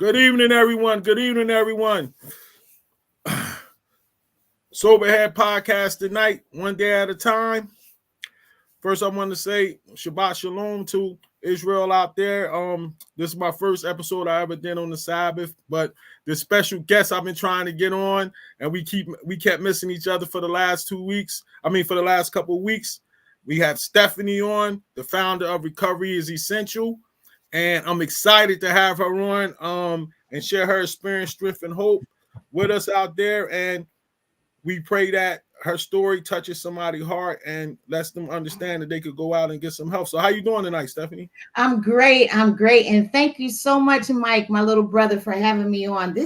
Good evening, everyone. Good evening, everyone. Soberhead podcast tonight, one day at a time. First, I want to say Shabbat Shalom to Israel out there. This is my first episode I ever did on the Sabbath, but the special guest I've been trying to get on, and we kept missing each other for the last 2 weeks. For the last couple of weeks. We have Stephani on, the founder of Recovery is Essential, and I'm excited to have her on and share her experience, strength, and hope with us out there. And we pray that her story touches somebody's heart and lets them understand that they could go out and get some help. So how you doing tonight, Stephani? I'm great. And thank you so much, Mike, my little brother, for having me on.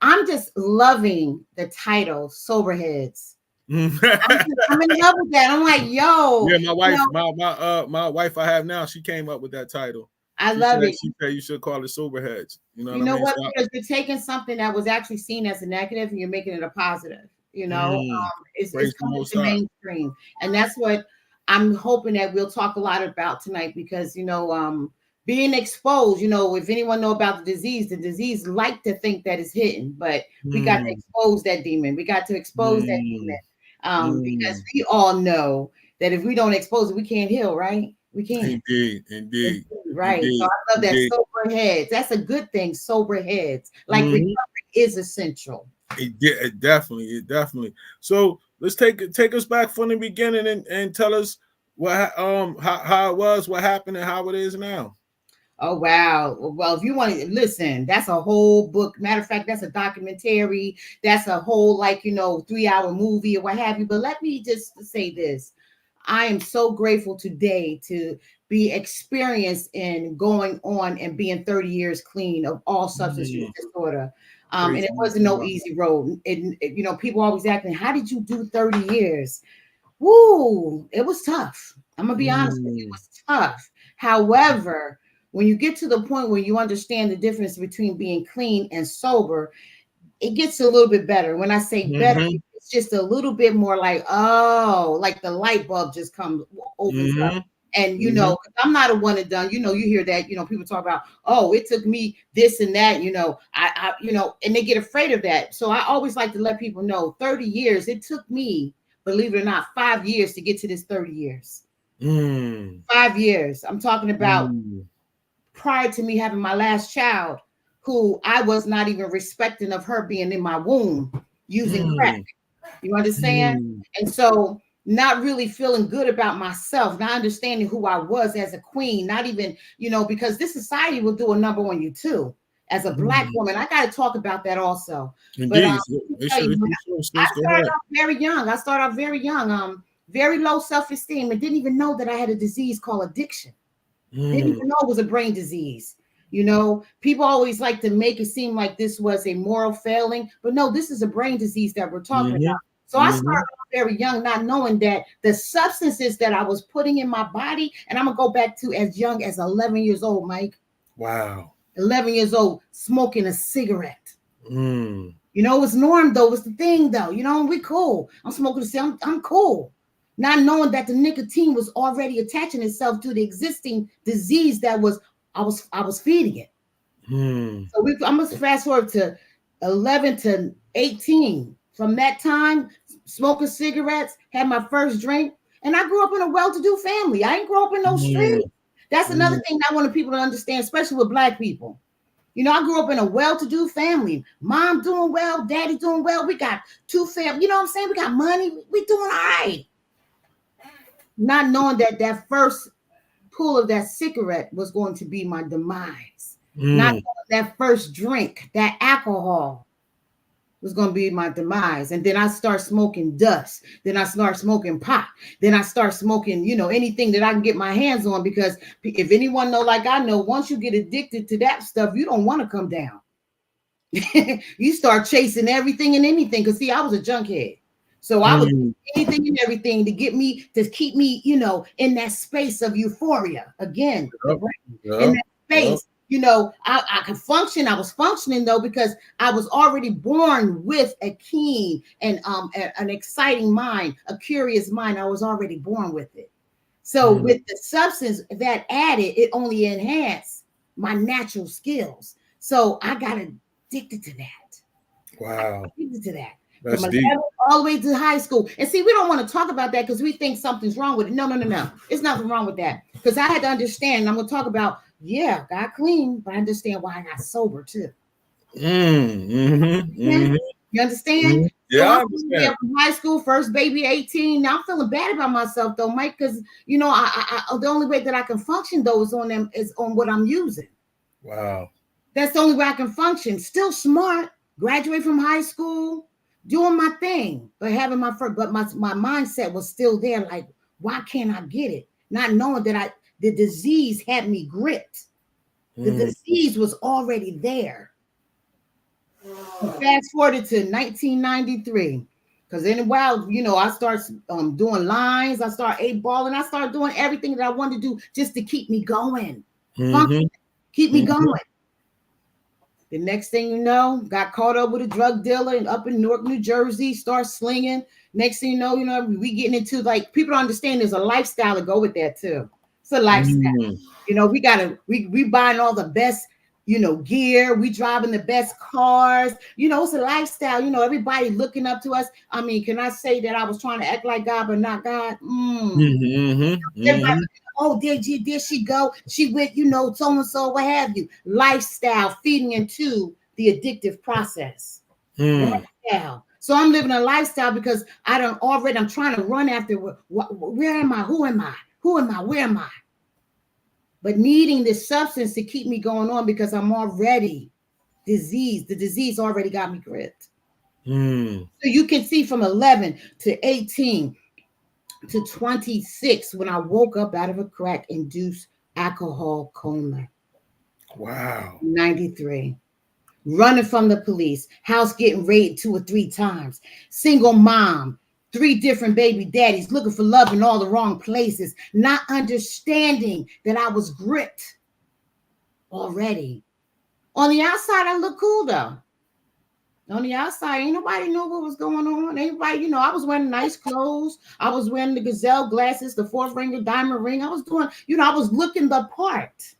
I'm just loving the title, Soberheadz. I'm in love with that. I'm like, yo. Yeah, my wife, my wife I have now, she came up with that title. I love it. She said you should call it Soberheadz. You know what? Because you're taking something that was actually seen as a negative and you're making it a positive. It's coming to mainstream, and that's what I'm hoping that we'll talk a lot about tonight. Because being exposed, if anyone know about the disease like to think that it's hidden, but we got to expose that demon. We got to expose that demon, because we all know that if we don't expose it, we can't heal, right? We can't. Indeed. Right. So I love that. Soberheadz. That's a good thing. Soberheadz. Like recovery is essential. It definitely. So let's take us back from the beginning and tell us what how it was, what happened, and how it is now. Oh wow! Well, if you want to listen, that's a whole book. Matter of fact, that's a documentary. That's a whole 3-hour movie or what have you. But let me just say this: I am so grateful today to be experienced in going on and being 30 years clean of all substance use disorder. And it wasn't no easy road. People always asking, how did you do 30 years? Woo, it was tough. I'm going to be honest with you. It was tough. However, when you get to the point where you understand the difference between being clean and sober, it gets a little bit better. When I say better, it's just a little bit more like the light bulb just comes opens up. And, I'm not a one and done, you hear that, people talk about, oh, it took me this and that, I and they get afraid of that. So I always like to let people know 30 years, it took me, believe it or not, 5 years to get to this 30 years. 5 years. I'm talking about prior to me having my last child, who I was not even respecting of her being in my womb using crack. You understand? And so not really feeling good about myself, not understanding who I was as a queen, not even, because this society will do a number on you too. As a Black woman, I got to talk about that also. Indeed. But I started off very young. Very low self-esteem, and didn't even know that I had a disease called addiction. Didn't even know it was a brain disease. People always like to make it seem like this was a moral failing, but no, this is a brain disease that we're talking about. So I started off very young, not knowing that the substances that I was putting in my body, and I'm going to go back to as young as 11 years old, Mike. Wow. 11 years old, smoking a cigarette. It's norm, though. It's the thing, though. We cool. I'm smoking a cigarette. I'm cool. Not knowing that the nicotine was already attaching itself to the existing disease that I was feeding it. So I'm going to fast forward to 11 to 18. From that time, smoking cigarettes, had my first drink, and I grew up in a well-to-do family. I didn't grow up in no street. That's another thing I want people to understand, especially with Black people. I grew up in a well-to-do family. Mom doing well, daddy doing well. We got 2 families. You know what I'm saying? We got money. We doing all right. Not knowing that first pull of that cigarette was going to be my demise. Not knowing that first drink, that alcohol, was going to be my demise. And then I start smoking dust. Then I start smoking pot. Then I start smoking, anything that I can get my hands on, because if anyone know, like I know, once you get addicted to that stuff, you don't want to come down. You start chasing everything and anything. Because see, I was a junkhead. So I was anything and everything to keep me, in that space of euphoria. Again, in that space. I could function. I was functioning though, because I was already born with a keen and an exciting mind, a curious mind. I was already born with it. So with the substance that added, it only enhanced my natural skills. So I got addicted to that. Wow. Addicted to that. That's From deep. 11 all the way to high school. And see, we don't want to talk about that because we think something's wrong with it. No. It's nothing wrong with that. Because I had to understand, and I'm going to talk about, yeah, got clean, but I understand why I got sober too. You understand? Yeah, So I I'm understand. from high school, first baby 18. Now I'm feeling bad about myself though, Mike, because you know, I the only way that I can function though is on what I'm using. Wow. That's the only way I can function. Still smart, graduate from high school, doing my thing, but having my mindset was still there. Like, why can't I get it? Not knowing that the disease had me gripped. The disease was already there. Fast forward to 1993, because in a while, you know, I start doing lines, I start 8-balling, I start doing everything that I wanted to do just to keep me going, keep me going. The next thing you know, got caught up with a drug dealer and up in Newark, New Jersey, start slinging. Next thing you know, we getting into like people don't understand there's a lifestyle to go with that too. It's a lifestyle. You know, we buying all the best, you know, gear. We driving the best cars. You know, it's a lifestyle. You know, everybody looking up to us. I mean, can I say that I was trying to act like God, but not God? Oh, there she go. She went, you know, so and so, what have you. Lifestyle feeding into the addictive process. Lifestyle. So I'm living a lifestyle because I'm trying to run after where am I? Who am I? Who am I? Where am I? But needing this substance to keep me going on because I'm already diseased. The disease already got me gripped. So you can see from 11 to 18 to 26 when I woke up out of a crack-induced alcohol coma. Wow. 93. Running from the police, house getting raided 2 or 3 times, single mom, 3 different baby daddies, looking for love in all the wrong places, not understanding that I was gripped already. On the outside, I look cool though. On the outside, ain't nobody knew what was going on. Everybody, you know, I was wearing nice clothes. I was wearing the gazelle glasses, the 4-ring diamond ring. I was doing, you know, I was looking the part.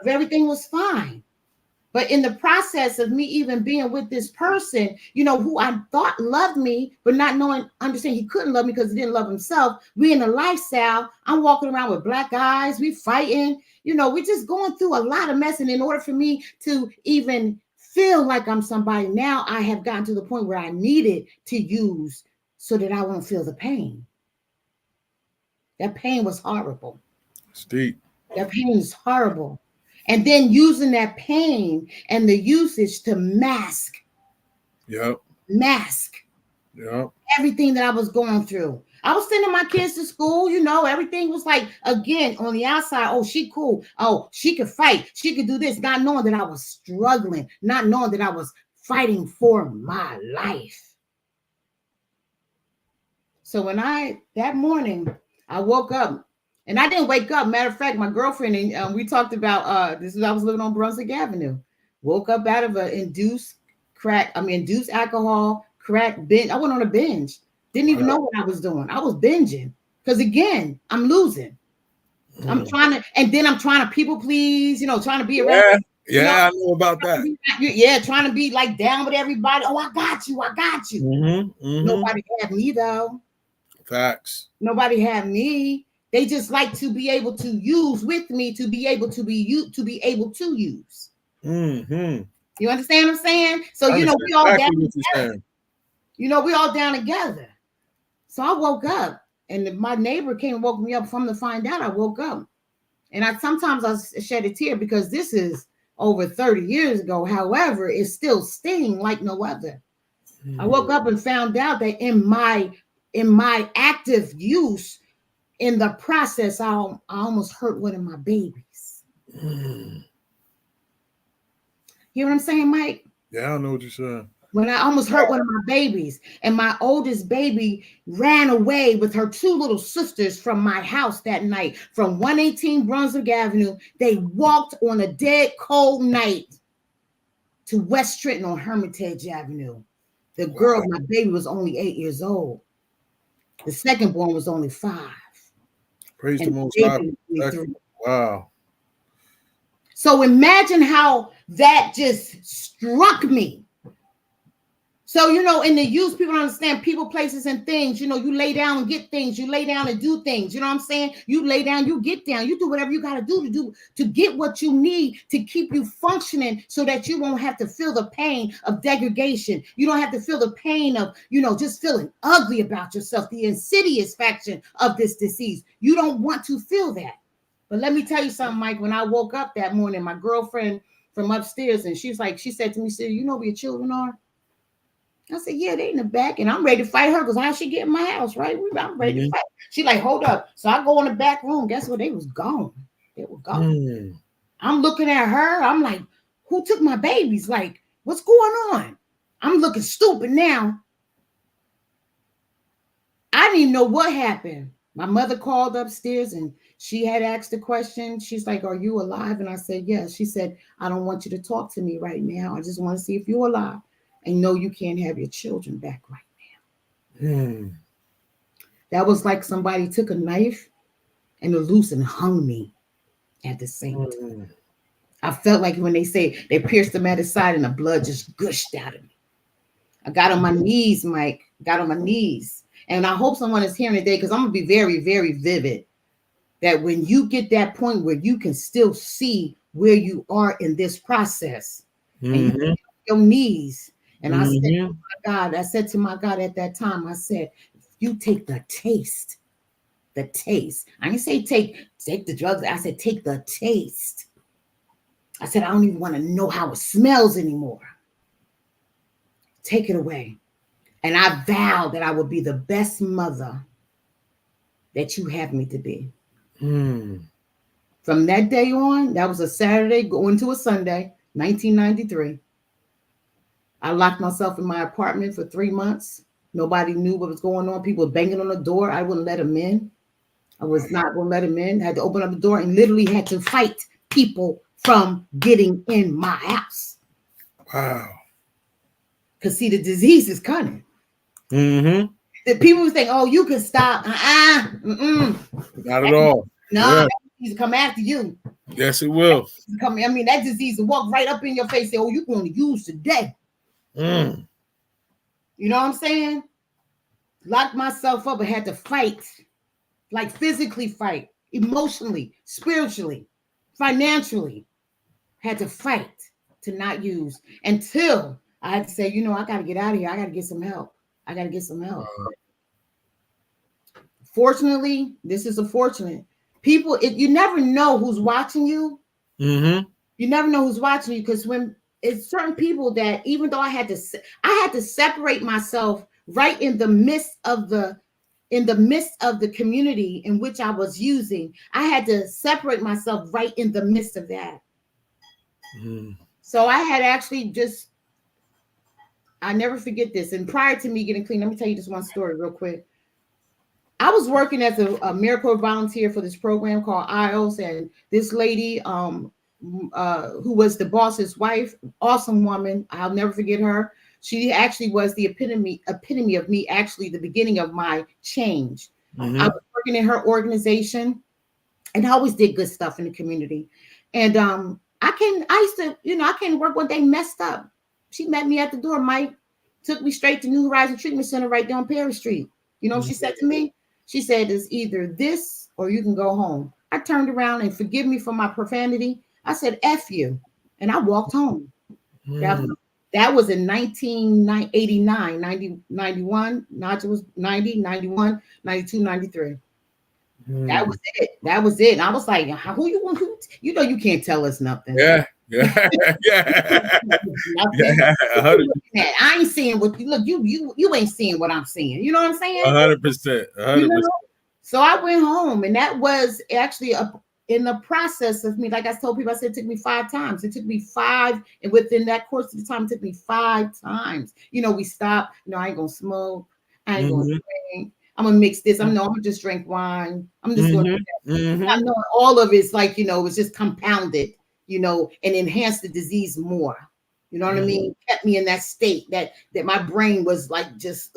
Everything was fine. But in the process of me even being with this person, you know, who I thought loved me, but not understand he couldn't love me because he didn't love himself. We in a lifestyle. I'm walking around with black eyes. We fighting. You know, we're just going through a lot of mess. And in order for me to even feel like I'm somebody, now I have gotten to the point where I needed to use so that I won't feel the pain. That pain was horrible. It's deep. That pain is horrible. And then using that pain and the usage to mask everything that I was going through. I was sending my kids to school, you know, everything was like, again, on the outside, oh, she cool. Oh, she could fight. She could do this, not knowing that I was struggling, not knowing that I was fighting for my life. So that morning, I woke up. And I didn't wake up. Matter of fact, my girlfriend and we talked about I was living on Brunswick Avenue. Woke up out of an induced alcohol crack binge. I went on a binge. Didn't even know what I was doing. I was binging because again, I'm losing. I'm trying to people please, you know, trying to be around. I know about that. Trying to be like down with everybody. Oh, I got you. Nobody had me though. Facts. Nobody had me. They just like to be able to use with me to be able to use. You understand what I'm saying? So you know we all down together. You know we all down together. So I woke up, and my neighbor came and woke me up from to find out I woke up, and sometimes I shed a tear because this is over 30 years ago. However, it's still stinging like no other. I woke up and found out that in my active use. In the process, I almost hurt one of my babies. You hear what I'm saying, Mike? Yeah, I know what you're saying. When I almost hurt one of my babies, and my oldest baby ran away with her 2 little sisters from my house that night, from 118 Brunswick Avenue. They walked on a dead cold night to West Trenton on Hermitage Avenue. The girl, my baby, was only 8 years old. The second born was only 5. Praise the Most High. Wow. So imagine how that just struck me. So, in the use, people don't understand people, places, and things. You lay down and get things. You lay down and do things. You know what I'm saying? You lay down, you get down. You do whatever you got to do to get what you need to keep you functioning so that you won't have to feel the pain of degradation. You don't have to feel the pain of, just feeling ugly about yourself, the insidious faction of this disease. You don't want to feel that. But let me tell you something, Mike. When I woke up that morning, my girlfriend from upstairs, and she said to me, you know where your children are? I said, yeah, they in the back, and I'm ready to fight her because how she get in my house, right? I'm ready to fight. She like, hold up. So I go in the back room. Guess what? They was gone. They were gone. I'm looking at her. I'm like, who took my babies? Like, what's going on? I'm looking stupid now. I didn't even know what happened. My mother called upstairs, and she had asked a question. She's like, are you alive? And I said, yes. She said, I don't want you to talk to me right now. I just want to see if you're alive. And no, you can't have your children back right now. That was like somebody took a knife and a noose and hung me at the same time. I felt like when they say they pierced him at his side and the blood just gushed out of me. I got on my knees, Mike. Got on my knees. And I hope someone is hearing today, because I'm going to be very, very vivid, that when you get that point where you can still see where you are in this process, and you get on your knees. And I said, oh my God, I said to my God at that time, I said, if you take the taste. I didn't say take the drugs. I said, take the taste. I said, I don't even want to know how it smells anymore. Take it away. And I vowed that I would be the best mother that you have me to be. From that day on, that was a Saturday going to a Sunday, 1993. I locked myself in my apartment for 3 months. Nobody knew what was going on. People were banging on the door. I wouldn't let them in. I was not going to let them in. I had to open up the door and literally had to fight people from getting in my house. Wow. Because, see, the disease is cunning. The people think, oh, you can stop. Not at all. No, that disease will come after you. Yes, it will. That disease will walk right up in your face and say, oh, you're going to use today. You know what I'm saying? Locked myself up and had to fight, like physically fight, emotionally, spiritually, financially. Had to fight to not use until I had to say, I got to get out of here. I got to get some help. Fortunately, this is unfortunate. People, you never know who's watching you. You never know who's watching you, because when it's certain people that, even though I had to separate myself right in the midst of the community in which I was using. I had to separate myself right in the midst of that. So I had actually I never forget this. And prior to me getting clean, let me tell you this one story real quick. I was working as a miracle volunteer for this program called IOS, and this lady, who was the boss's wife, awesome woman. I'll never forget her. She actually was the epitome of me, actually the beginning of my change. I was working in her organization, and I always did good stuff in the community. And I came to work one day messed up. She met me at the door, Mike, took me straight to New Horizon Treatment Center right down Perry Street. You know what she said to me? She said, it's either this or you can go home. I turned around, and forgive me for my profanity, I said, F you. And I walked home. That was in 1989, 90, 91. Naja was 90, 91, 92, 93. That was it. And I was like, who you want? You can't tell us nothing. Yeah. I ain't seeing what you look. You ain't seeing what I'm seeing. You know what I'm saying? 100%. So I went home, and that was actually in the process of me. Like I told people, I said it took me 5 times. It took me 5, and within that course of the time, it took me 5 times. We stopped. I ain't gonna smoke. I ain't gonna drink. I'm gonna mix this. I'm gonna just drink wine. I'm just gonna. I know all of it's like it was just compounded. And enhanced the disease more. You know what I mean? Kept me in that state that my brain was like just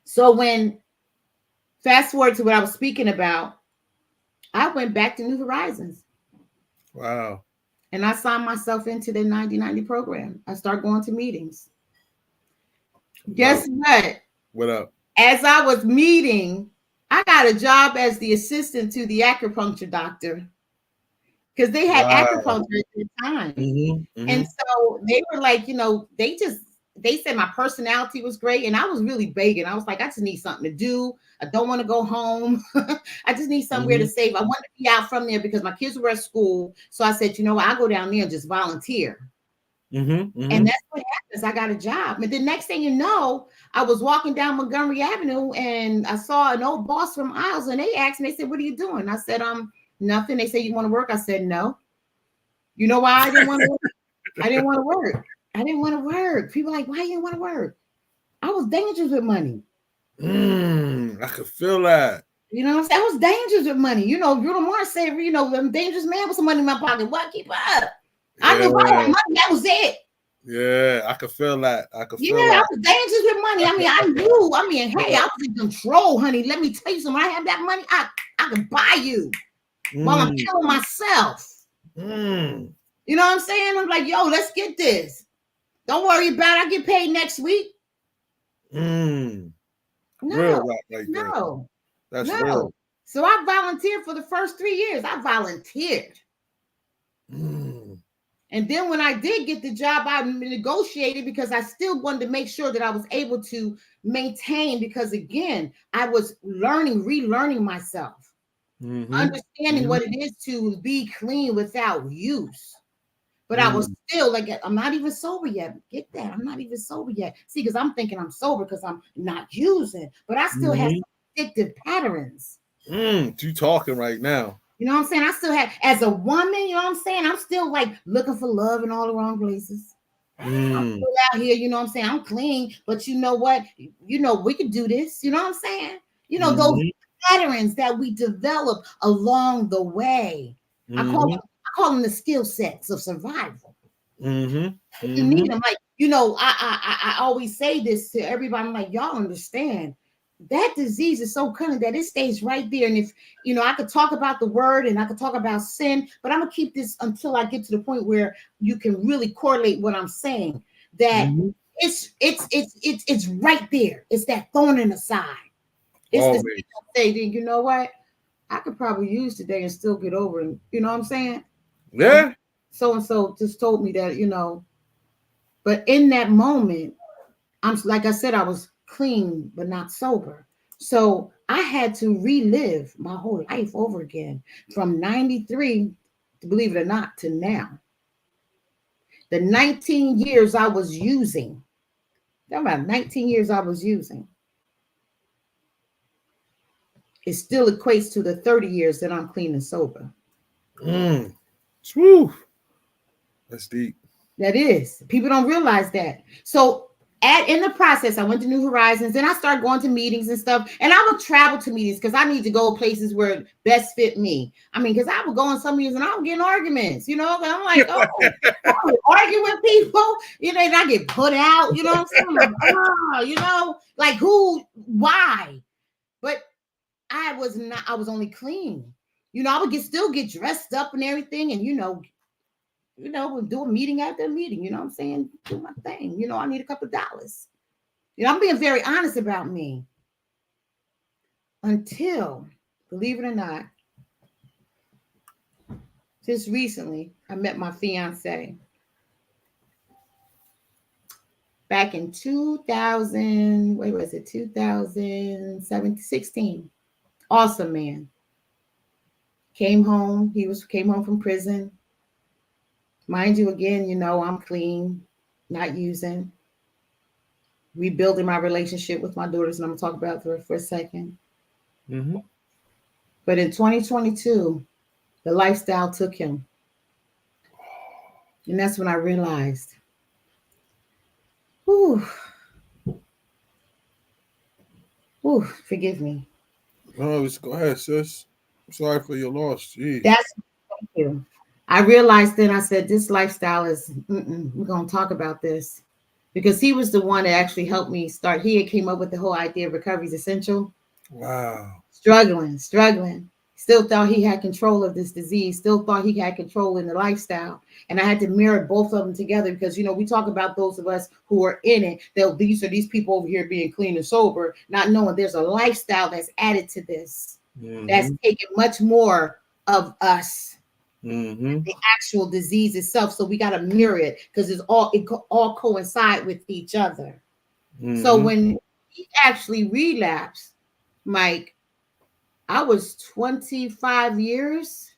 So when fast forward to what I was speaking about, I went back to New Horizons. Wow. And I signed myself into the 90/90 program. I started going to meetings. Guess what? What up? As I was meeting, I got a job as the assistant to the acupuncture doctor because they had acupuncture at the time. And so they were like, they said my personality was great. And I was really begging. I was like, I just need something to do. I don't want to go home. I just need somewhere to save. I wanted to be out from there because my kids were at school. So I said, I'll go down there and just volunteer. And that's what happens. I got a job. And the next thing you know, I was walking down Montgomery Avenue and I saw an old boss from Isles and they asked me, they said, what are you doing? I said, nothing. They said, you want to work? I said, no. You know why I didn't want to work? I didn't want to work. I didn't want to work. People are like, why you didn't want to work? I was dangerous with money. I could feel that. You know what I'm saying? I was dangerous with money. Bruno Mars said, I'm dangerous man with some money in my pocket. What? Keep up. I knew if I had money, that was it. Yeah, I could feel that. I was dangerous with money. I knew. Hey, I was in control, honey. Let me tell you something. When I have that money, I can buy you while I'm killing myself. You know what I'm saying? I'm like, yo, let's get this. Don't worry about it. I get paid next week. No. That's real. So I volunteered for the first 3 years. I volunteered. And then when I did get the job, I negotiated because I still wanted to make sure that I was able to maintain, because again, I was relearning myself, understanding what it is to be clean without use. But I was still like, I'm not even sober yet. Get that? I'm not even sober yet. See, because I'm thinking I'm sober because I'm not using, but I still have addictive patterns. You talking right now. You know what I'm saying? I still have, as a woman, you know what I'm saying? I'm still like looking for love in all the wrong places. I'm still out here, you know what I'm saying? I'm clean, but you know what? We could do this. You know what I'm saying? Those patterns that we develop along the way. I call them the skill sets of survival. You need them. Like, I always say this to everybody. I'm like, y'all understand that disease is so cunning that it stays right there. And if, I could talk about the word and I could talk about sin, but I'm going to keep this until I get to the point where you can really correlate what I'm saying, that it's right there. It's that thorn in the side. It's the say, you know what? I could probably use today and still get over it. You know what I'm saying? Yeah. So-and-so just told me that, but in that moment, like I said, I was clean, but not sober. So I had to relive my whole life over again from 93, believe it or not, to now. The 19 years I was using, about 19 years I was using, it still equates to the 30 years that I'm clean and sober. Woo. That's deep. That is. People don't realize that. So in the process, I went to New Horizons and I started going to meetings and stuff. And I would travel to meetings because I need to go places where it best fit me. Because I would go in some meetings and I would get in arguments, and I'm like, I would argue with people, and I get put out, you know what I'm saying? I'm like, who, why? But I was only clean. I would still get dressed up and everything and, we'll do a meeting after a meeting, you know what I'm saying? Do my thing. I need a couple of dollars. I'm being very honest about me. Until, believe it or not, just recently, I met my fiance. Back in 2016. Awesome man. Came home from prison. Mind you, again, I'm clean, not using. Rebuilding my relationship with my daughters, and I'm going to talk about that for a second. But in 2022, the lifestyle took him. And that's when I realized, forgive me. No, just go ahead, sis. I'm sorry for your loss. Jeez. Thank you. I realized then, I said, this lifestyle is, we're going to talk about this. Because he was the one that actually helped me start. He had came up with the whole idea of recovery is essential. Wow. Struggling. He still thought he had control of this disease, still thought he had control in the lifestyle. And I had to mirror both of them together because, we talk about those of us who are in it. These are these people over here being clean and sober, not knowing there's a lifestyle that's added to this, that's taking much more of us, the actual disease itself. So we got to mirror it because it all coincide with each other. So when he actually relapsed, Mike, I was 25 years.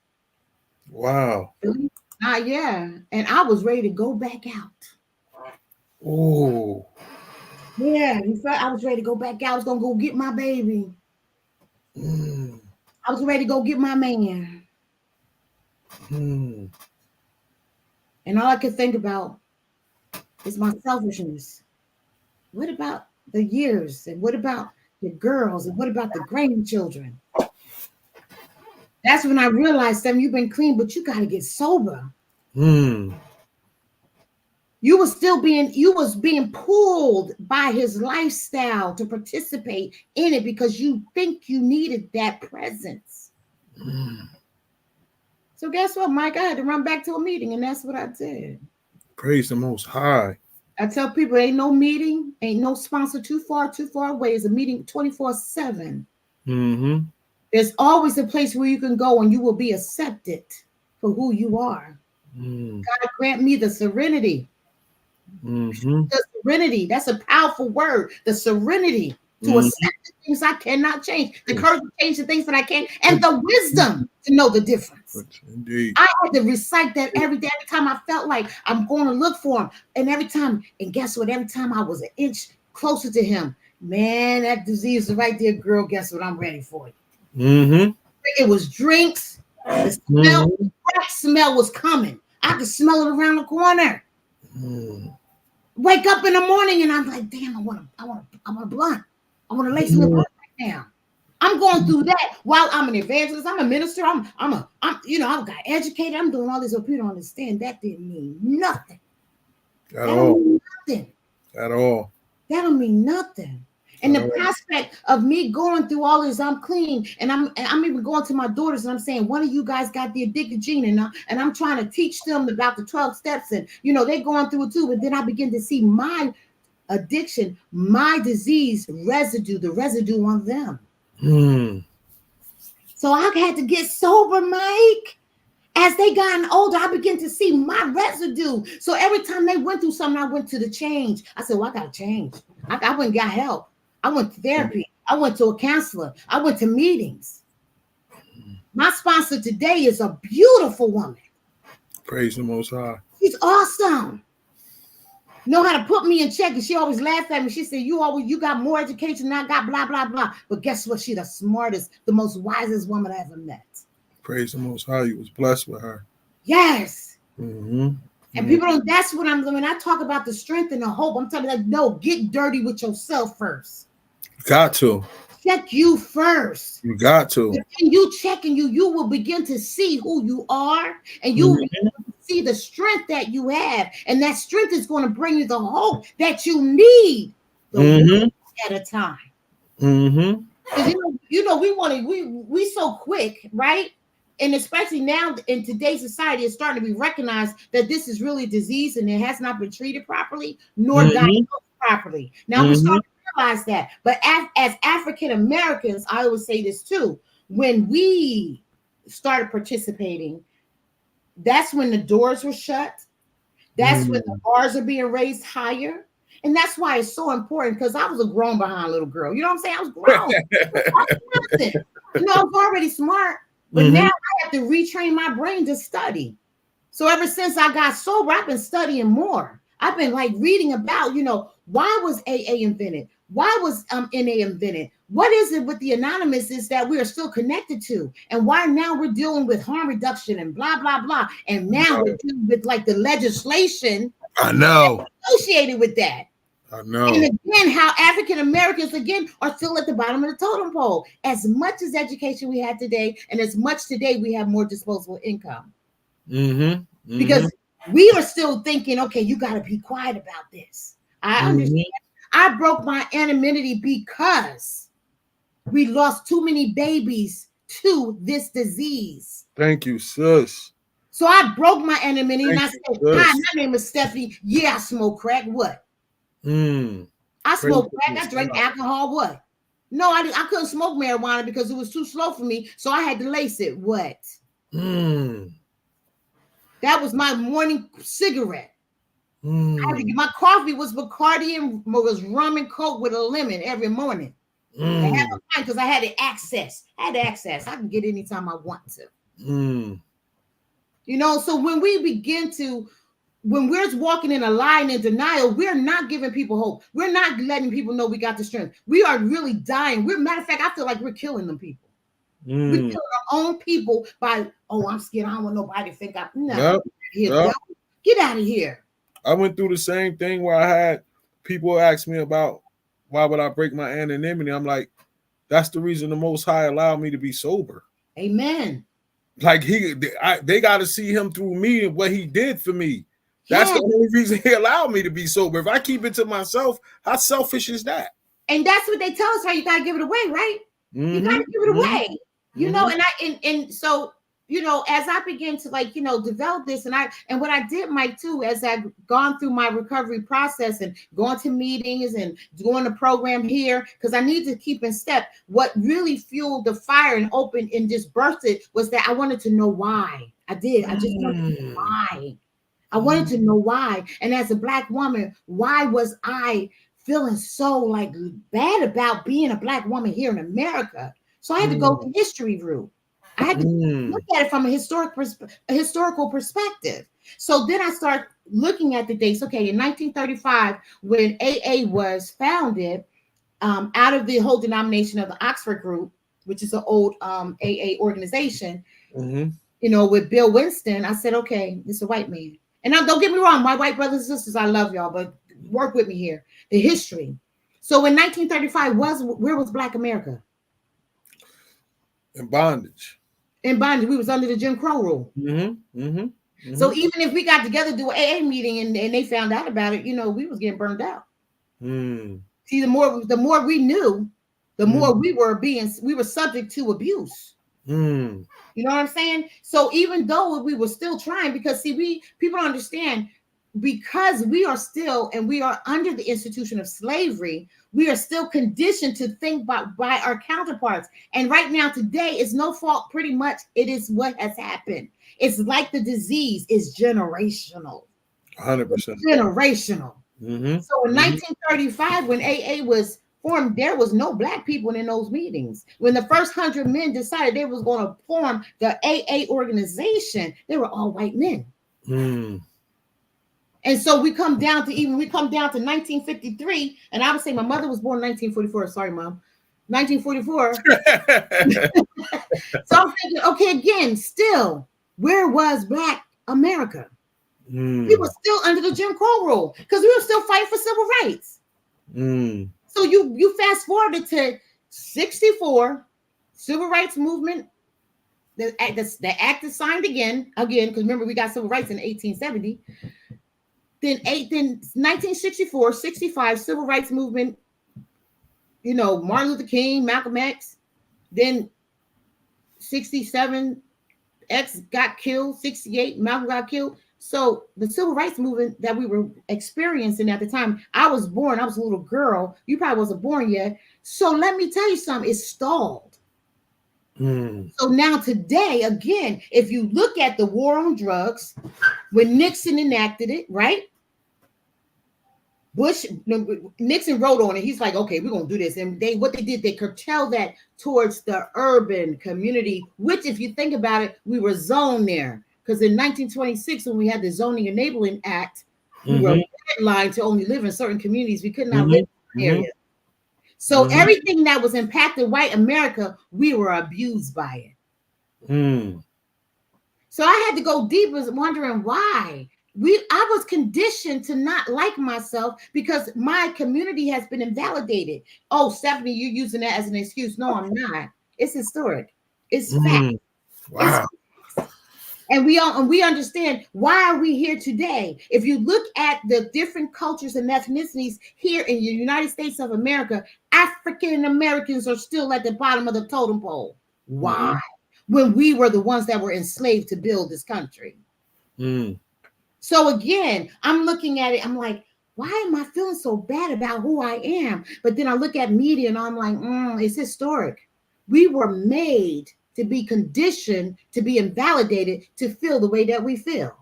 Wow. Yeah. And I was ready to go back out. Oh. Yeah. I was ready to go back out. I was going to go get my baby. I was ready to go get my man. And all I could think about is my selfishness. What about the years? And what about the girls? And what about the grandchildren? That's when I realized, Sam, you've been clean, but you got to get sober. You was being pulled by his lifestyle to participate in it because you think you needed that presence. So guess what, Mike? I had to run back to a meeting, and that's what I did. Praise the Most High. I tell people, ain't no meeting, ain't no sponsor too far away. It's a meeting 24/7. There's always a place where you can go and you will be accepted for who you are. God grant me the serenity. The serenity, that's a powerful word. The serenity to accept the things I cannot change, the courage to change the things that I can, and the wisdom to know the difference. Indeed. I had to recite that every day, every time I felt like I'm going to look for him. And guess what? Every time I was an inch closer to him, man, that disease is right there, girl. Guess what? I'm ready for you. It was drinks. The smell was coming. I could smell it around the corner. Wake up in the morning and I'm like, damn, I want a blunt. I want to lace in the blunt right now. I'm going through that while I'm an evangelist. I'm a minister. I got educated. I'm doing all this. So people don't understand that didn't mean nothing. At all. That don't mean nothing. And the prospect of me going through all this, I'm clean, and I'm even going to my daughters and I'm saying, one of you guys got the addicted gene, and I'm trying to teach them about the 12 steps, and they're going through it too. But then I begin to see my addiction, my disease residue, the residue on them. So I had to get sober, Mike. As they gotten older, I began to see my residue. So every time they went through something, I went to the change. I said, well, I got to change. I went and got help. I went to therapy. I went to a counselor. I went to meetings. My sponsor today is a beautiful woman. Praise the Most High. She's awesome. Know how to put me in check. And she always laughed at me. She said, you got more education than I got, blah, blah, blah. But guess what? She's the smartest, the most wisest woman I ever met. Praise the Most High. You was blessed with her. Yes. And people don't, that's what I'm doing. When I talk about the strength and the hope, I'm telling them, no, get dirty with yourself first. Got to. Check you first. You got to. And you checking you will begin to see who you are, and you will begin to see the strength that you have. And that strength is going to bring you the hope that you need at a time. We so quick, right? And especially now in today's society, it's starting to be recognized that this is really a disease and it has not been treated properly, nor diagnosed properly. Now we're starting to realize that. But as African Americans, I always say this too, when we started participating, that's when the doors were shut. That's when the bars are being raised higher. And that's why it's so important, because I was a grown behind little girl. You know what I'm saying? I was grown. I was already smart. But now I have to retrain my brain to study. So ever since I got sober, I've been studying more. I've been reading about, why was AA invented? Why was NA invented? What is it with the anonymous is that we are still connected to? And why now we're dealing with harm reduction and blah, blah, blah. And now we're dealing with the legislation. I know. Associated with that. I know. And again, how African Americans are still at the bottom of the totem pole. As much as education we have today, and as much today we have more disposable income. Because we are still thinking, okay, you got to be quiet about this. I understand. I broke my anonymity because we lost too many babies to this disease. Thank you, sis. So I broke my anonymity and I Thank said, you, "Hi, sis. my name is Stephanie. Yeah, I smoke crack. What? Mm. I Praise smoke the crack. I drink alcohol. What? No, I couldn't smoke marijuana because it was too slow for me. So I had to lace it. What? Mm. That was my morning cigarette. Mm. My coffee was Bacardi and was rum and Coke with a lemon every morning. Mm. Because I had access. I can get anytime I want to. Mm. You know, so when we're walking in a lie and in denial, we're not giving people hope. We're not letting people know we got the strength. We are really dying. Matter of fact, I feel like we're killing them people. Mm. We kill our own people by, I'm scared. I don't want nobody to think Yep. Get out of here. I went through the same thing where I had people ask me about why would I break my anonymity. I'm like, that's the reason the Most High allowed me to be sober. Amen. Like they got to see him through me and what he did for me. That's the only reason he allowed me to be sober. If I keep it to myself, how selfish is that? And that's what they tell us, right? You got to give it away, right? Mm-hmm. You got to give it away. You know, and so, you know, as I begin to develop this, and what I did, Mike, too, as I've gone through my recovery process and going to meetings and doing the program here, because I need to keep in step. What really fueled the fire and opened and just bursted was that I wanted to know why. I just wanted to know why. I wanted to know why. And as a Black woman, why was I feeling so bad about being a Black woman here in America? So I had to go the history route. I had to look at it from a historical perspective. So then I start looking at the dates. Okay, in 1935, when AA was founded, out of the whole denomination of the Oxford Group, which is an old AA organization, you know, with Bill Winston, I said, okay, this is a white man. And now, don't get me wrong, my white brothers and sisters, I love y'all, but work with me here. The history. So in 1935, where was Black America? In bondage. In bondage. We was under the Jim Crow rule. So even if we got together to do an AA meeting and they found out about it, you know, we was getting burned out. See, the more we knew, the more we were subject to abuse. You know what I'm saying? So even though we were still trying, because see, people don't understand, because we are still and we are under the institution of slavery, we are still conditioned to think by our counterparts. And right now, today, is no fault. Pretty much, it is what has happened. It's like the disease is generational. 100%. Generational. So in 1935, when AA was formed, there was no Black people in those meetings. When the first 100 men decided they was going to form the AA organization, they were all white men. And so we come down to 1953, and I would say my mother was born in 1944. Sorry, Mom. 1944. So I'm thinking, okay, again, still, where was Black America? We were still under the Jim Crow rule because we were still fighting for civil rights. So you fast forwarded to 64, civil rights movement. The act is signed again, because remember we got civil rights in 1870. Then 1964, 65, civil rights movement. You know, Martin Luther King, Malcolm X. Then 67, X got killed. 68, Malcolm got killed. So the civil rights movement that we were experiencing at the time, I was born. I was a little girl. You probably wasn't born yet. So let me tell you something. It stalled. So now today, again, if you look at the war on drugs, when Nixon enacted it, right? Nixon wrote on it. He's like, okay, we're going to do this. And they curtailed that towards the urban community, which if you think about it, we were zoned there. Because in 1926, when we had the Zoning Enabling Act, we were redlined to only live in certain communities. We could not live in an area. So everything that was impacted white America, we were abused by it. So I had to go deep, wondering why. I was conditioned to not like myself because my community has been invalidated. Oh, Stephanie, you're using that as an excuse. No, I'm not. It's historic. It's fact. Wow. And we understand why are we here today. If you look at the different cultures and ethnicities here in the United States of America, African Americans are still at the bottom of the totem pole. Why? When we were the ones that were enslaved to build this country. So again, I'm looking at it, I'm like, why am I feeling so bad about who I am? But then I look at media and I'm like, it's historic. We were made to be conditioned, to be invalidated, to feel the way that we feel.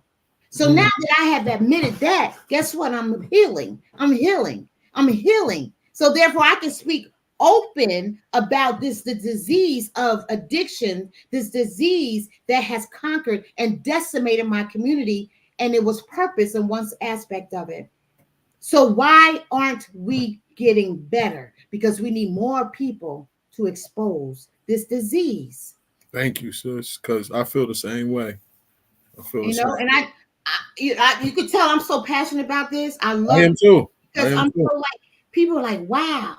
So now that I have admitted that, guess what? I'm healing. So therefore I can speak open about the disease of addiction, this disease that has conquered and decimated my community. And it was purpose in one aspect of it. So why aren't we getting better? Because we need more people to expose this disease. Thank you, sis, because I feel the same way. And you could tell I'm so passionate about this. I am too. Because I'm so like, people are like, wow.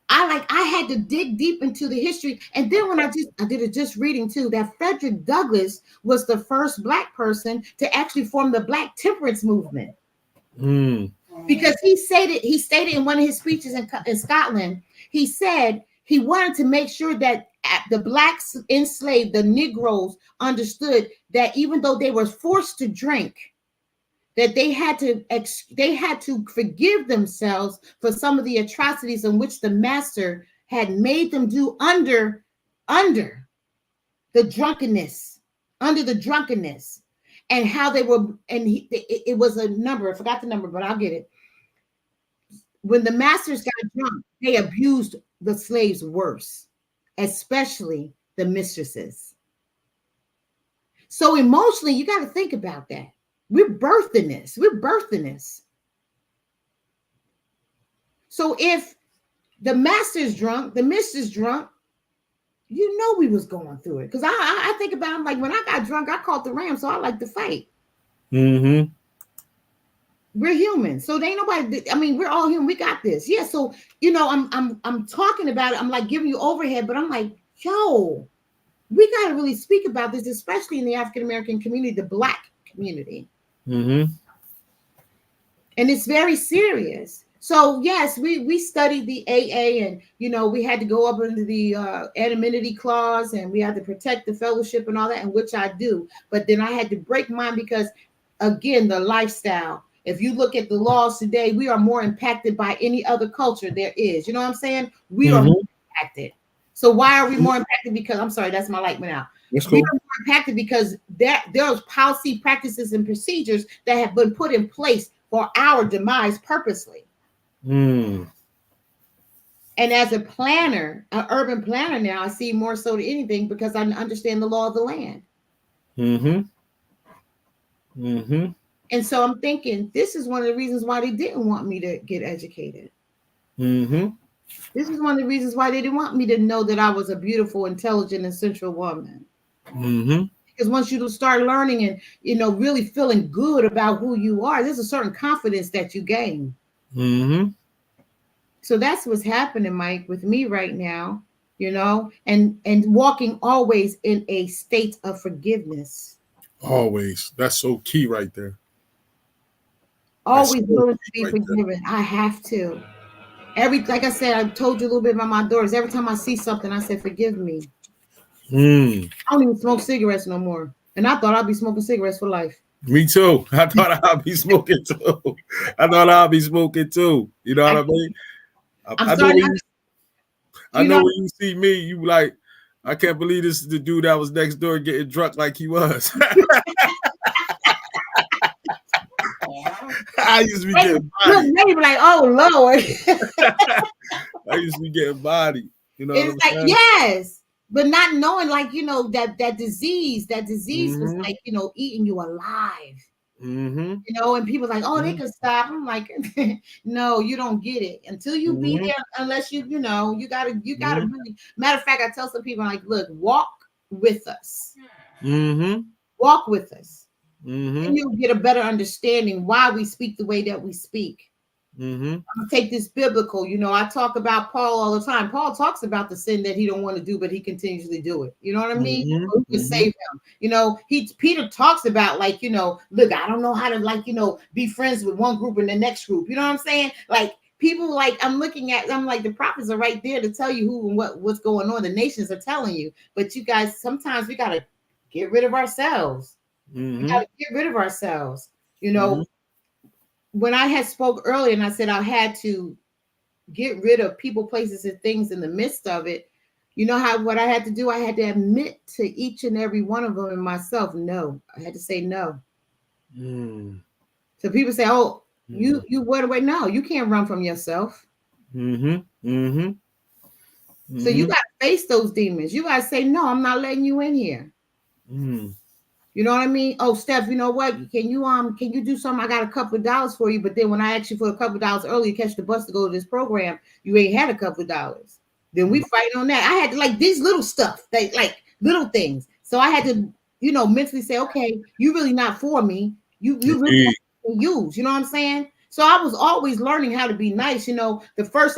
I had to dig deep into the history. And then when I did it just reading too, that Frederick Douglass was the first Black person to actually form the Black temperance movement. Because he stated in one of his speeches in Scotland, he said he wanted to make sure that the Blacks enslaved, the Negroes, understood that even though they were forced to drink, that they had to forgive themselves for some of the atrocities in which the master had made them do under the drunkenness, and how they were. And it was a number. I forgot the number, but I'll get it. When the masters got drunk, they abused the slaves worse, especially the mistresses. So emotionally, you got to think about that. We're birthing this. So if the master's drunk, the mistress drunk, you know we was going through it. Because I think about it, I'm like, when I got drunk, I caught the ram, so I like to fight. We're human. So there ain't nobody, I mean, we're all human. We got this. Yeah. So, I'm talking about it. I'm like giving you overhead, but I'm like, yo, we got to really speak about this, especially in the African-American community, the Black community. And it's very serious. So yes, we studied the AA, and we had to go up under the anonymity clause, and we had to protect the fellowship and all that, and which I do. But then I had to break mine because, again, the lifestyle. If you look at the laws today, we are more impacted by any other culture there is. You know what I'm saying? We are more impacted. So why are we more impacted? Because I'm sorry, that's my light went out. That's cool. We are more impacted because there's policy, practices, and procedures that have been put in place for our demise purposely. And as a planner, an urban planner now, I see more so than anything because I understand the law of the land. And so I'm thinking, this is one of the reasons why they didn't want me to get educated. This is one of the reasons why they didn't want me to know that I was a beautiful, intelligent, and sensual woman. Because once you start learning and, really feeling good about who you are, there's a certain confidence that you gain. So that's what's happening, Mike, with me right now, and walking always in a state of forgiveness. Always. That's so key right there. Always willing to be forgiven. I have to. Like I said, I told you a little bit about my daughters. Every time I see something, I say, forgive me. I don't even smoke cigarettes no more. And I thought I'd be smoking cigarettes for life. Me too. I thought I'd be smoking too. You know what I mean? I know when you see me, you like, I can't believe this is the dude that was next door getting drunk like he was. I used to be getting bodied. Maybe like, oh Lord. I used to be getting bodied. It's like, yes, but not knowing, like, that disease was like, eating you alive. And people like, oh, they can stop. I'm like, no, you don't get it until you be there. Unless you gotta really. Matter of fact, I tell some people, like, look, walk with us. Walk with us. And you'll get a better understanding why we speak the way that we speak. I'm gonna take this biblical. I talk about Paul all the time. Paul talks about the sin that he don't want to do, but he continuously do it. You know what I mean? Who can save him? Peter talks about, like, look, I don't know how to, like, be friends with one group and the next group. You know what I'm saying? Like, people like I'm like the prophets are right there to tell you who and what's going on. The nations are telling you, but you guys, sometimes we gotta get rid of ourselves. We gotta get rid of ourselves. You know, when I had spoke earlier and I said I had to get rid of people, places, and things in the midst of it. You know what I had to do? I had to admit to each and every one of them and myself, no. I had to say no. So people say, "Oh, you went away." No, you can't run from yourself. So you got to face those demons. You got to say, "No, I'm not letting you in here." You know what I mean? Oh, Steph, you know what? Can you do something? I got a couple of dollars for you, but then when I asked you for a couple of dollars earlier to catch the bus to go to this program, you ain't had a couple of dollars. Then we fight on that. I had to like these little stuff, like little things. So I had to, mentally say, okay, you really not for me. You really use. You know what I'm saying? So I was always learning how to be nice. The first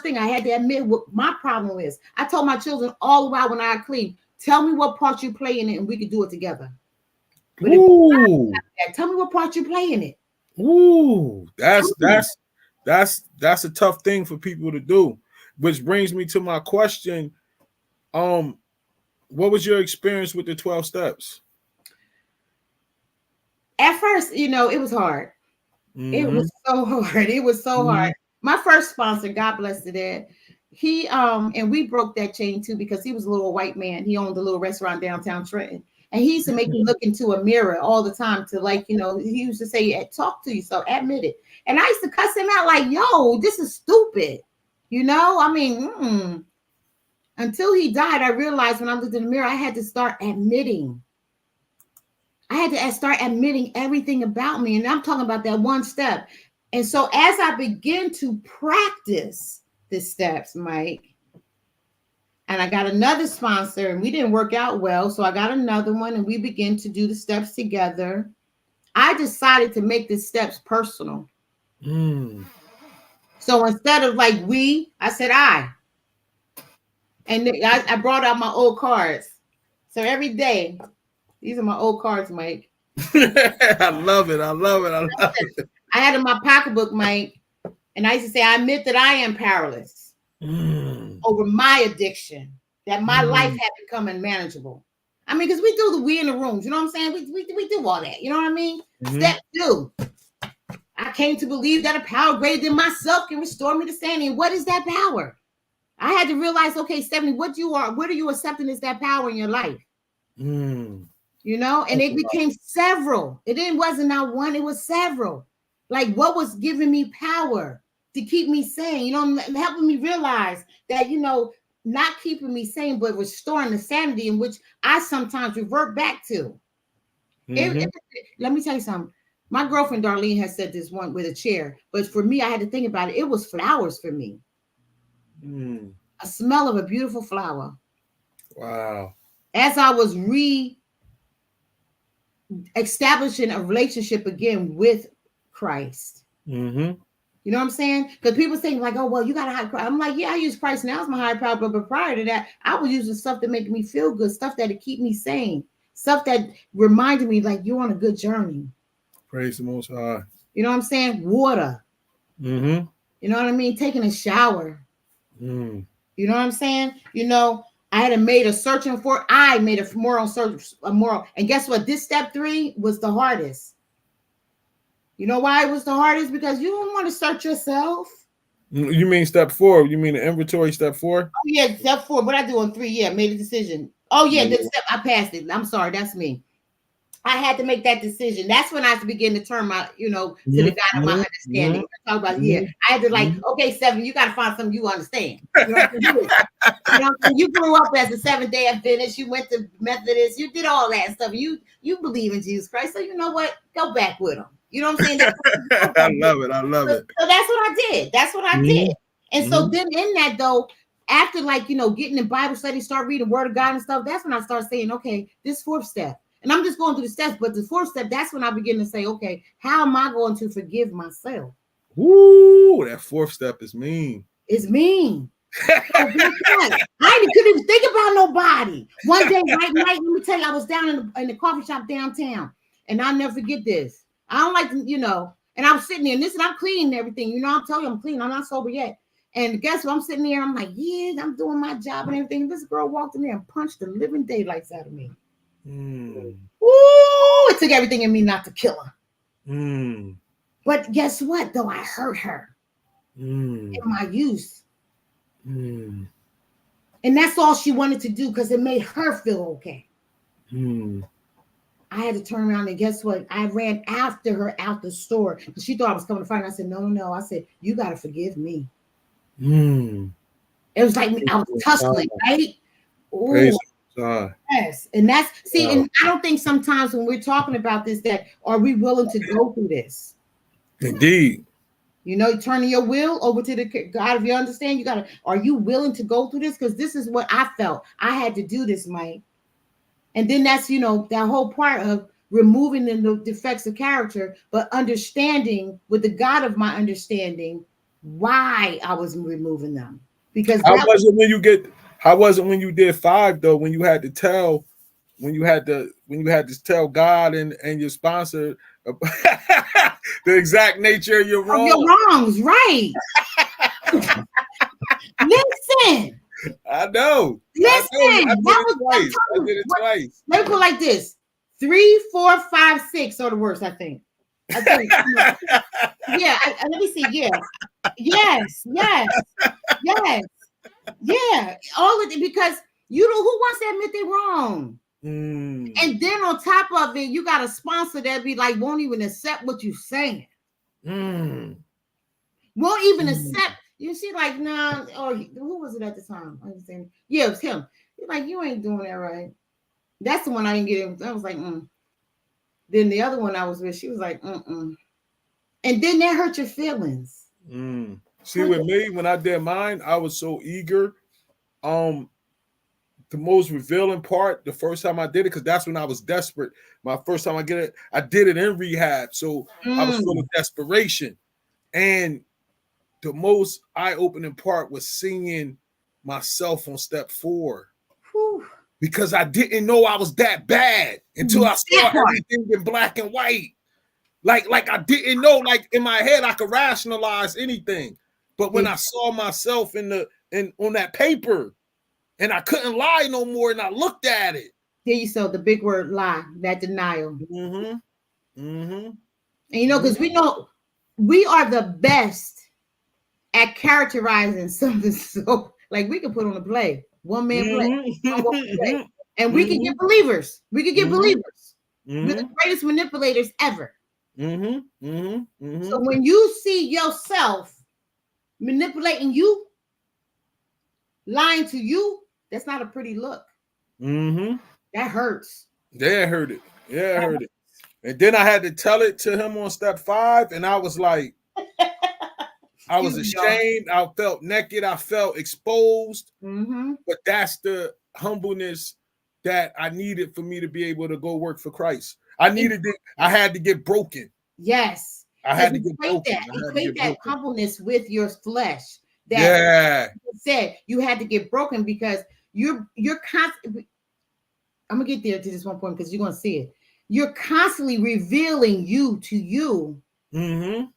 thing I had to admit what my problem is. I told my children all the while when I clean, tell me what part you play in it, and we could do it together. But tell me what part you play in it. Ooh, that's a tough thing for people to do. Which brings me to my question. What was your experience with the 12 steps? At first, it was hard. It was so hard. It was so hard. My first sponsor, God bless the dad, he and we broke that chain too because he was a little white man. He owned a little restaurant downtown Trenton. And he used to make me look into a mirror all the time to he used to say, talk to yourself, admit it. And I used to cuss him out like, yo, this is stupid. Until he died, I realized when I looked in the mirror, I had to start admitting. I had to start admitting everything about me. And I'm talking about that one step. And so as I begin to practice the steps, Mike, and I got another sponsor and we didn't work out well. So I got another one and we began to do the steps together. I decided to make the steps personal. So instead of like we, I said I. And I brought out my old cards. So every day, these are my old cards, Mike. I love it. I love it. I had in my pocketbook, Mike, and I used to say, I admit that I am powerless over my addiction, that my life had become unmanageable. I mean, because we do we in the rooms, you know what I'm saying? We do all that, you know what I mean? Step 2, I came to believe that a power greater than myself can restore me to sanity. And what is that power? I had to realize, okay, Stephanie, what are you accepting as that power in your life? And it became several. It wasn't not one, it was several. Like what was giving me power to keep me sane, helping me realize that, not keeping me sane, but restoring the sanity in which I sometimes revert back to. Let me tell you something. My girlfriend, Darlene, has said this one with a chair, but for me, I had to think about it. It was flowers for me. A smell of a beautiful flower. Wow. As I was establishing a relationship again with Christ. You know what I'm saying? Because people think like, oh, well, you got a high Christ. I'm like, yeah, I use Christ now as my higher power, but prior to that, I was using stuff that make me feel good, stuff that keep me sane, stuff that reminded me like you're on a good journey. Praise the Most High. You know what I'm saying? Water. You know what I mean? Taking a shower. You know what I'm saying? I had made a searching for. I made a moral search, and guess what? This step 3 was the hardest. You know why it was the hardest? Because you don't want to search yourself. You mean step 4? You mean the inventory step 4? Oh yeah, step 4. What I do on 3? Yeah, made a decision. Oh yeah, the step I passed it. I'm sorry, that's me. I had to make that decision. That's when I begin to turn my, to the God of my understanding. Talk about I had to okay, 7. You got to find something you understand. You grew up as a Seventh-day Adventist. You went to Methodist. You did all that stuff. You believe in Jesus Christ. So you know what? Go back with him. You know what I'm saying? I love it. I love it. So that's what I did. That's what I did. And so then in that though, after getting in Bible study, start reading the Word of God and stuff, that's when I start saying, okay, this 4th step. And I'm just going through the steps, but the 4th step, that's when I begin to say, okay, how am I going to forgive myself? Ooh, that 4th step is mean. It's mean. I couldn't even think about nobody. One day, right night, let me tell you, I was down in the coffee shop downtown, and I'll never forget this. I don't like to, And I'm sitting there, and listen, I'm cleaning everything. You know, I'm telling you, I'm clean. I'm not sober yet. And guess what? I'm sitting there. I'm like, yeah, I'm doing my job and everything. This girl walked in there and punched the living daylights out of me. Ooh, it took everything in me not to kill her. But guess what? Though I hurt her in my youth. And that's all she wanted to do because it made her feel okay. I had to turn around and guess what? I ran after her out the store. She thought I was coming to fight. I said, no. I said, you got to forgive me. It was like I was tussling, right? Ooh. Yes. And that's, see, and I don't think sometimes when we're talking about this, that are we willing to go through this? Indeed. You know, turning your will over to the God of your understanding. Are you willing to go through this? Because this is what I felt. I had to do this, Mike. And then that's, you know, that whole part of removing the defects of character, but understanding with the God of my understanding why I was removing them. Because how was it when you did 5 though? When you had to tell God and your sponsor the exact nature of your wrongs. Your wrongs, right? Listen. I know. Listen, I did it twice. Let me put it like this: 3, 4, 5, 6 are the worst. I think. Yeah. Let me see. Yeah. Yes. Yeah. All of it, because you know who wants to admit they're wrong. And then on top of it, you got a sponsor that be like won't even accept what you're saying. Won't even accept. You see, like, nah, or who was it at the time? I was saying, yeah, it was him. He's like, you ain't doing that right. That's the one I didn't get in. I was like, Then the other one I was with, she was like, And then that hurt your feelings. See, with me, when I did mine, I was so eager. The most revealing part, the first time I did it, because that's when I was desperate. My first time I did it in rehab. So I was full of desperation. And the most eye-opening part was seeing myself on step 4. Because I didn't know I was that bad until I saw everything in black and white. Like I didn't know, like in my head, I could rationalize anything. But when I saw myself on that paper, and I couldn't lie no more, and I looked at it. There you saw the big word lie, that denial. And you know, because we know we are the best at characterizing something, so like we can put on a play, one man play, and we can get believers. We can get believers. We're the greatest manipulators ever. So when you see yourself manipulating you, lying to you, that's not a pretty look. That hurts. Yeah, I heard it. Yeah, I heard it. And then I had to tell it to him on step 5, and I was like, I was ashamed. I felt naked. I felt exposed. But that's the humbleness that I needed for me to be able to go work for Christ. I had to get broken. Yes. I had to get broken. Equate that humbleness with your flesh. That said, you had to get broken because you're constantly. I'm gonna get there to this one point because you're gonna see it. You're constantly revealing you to you. And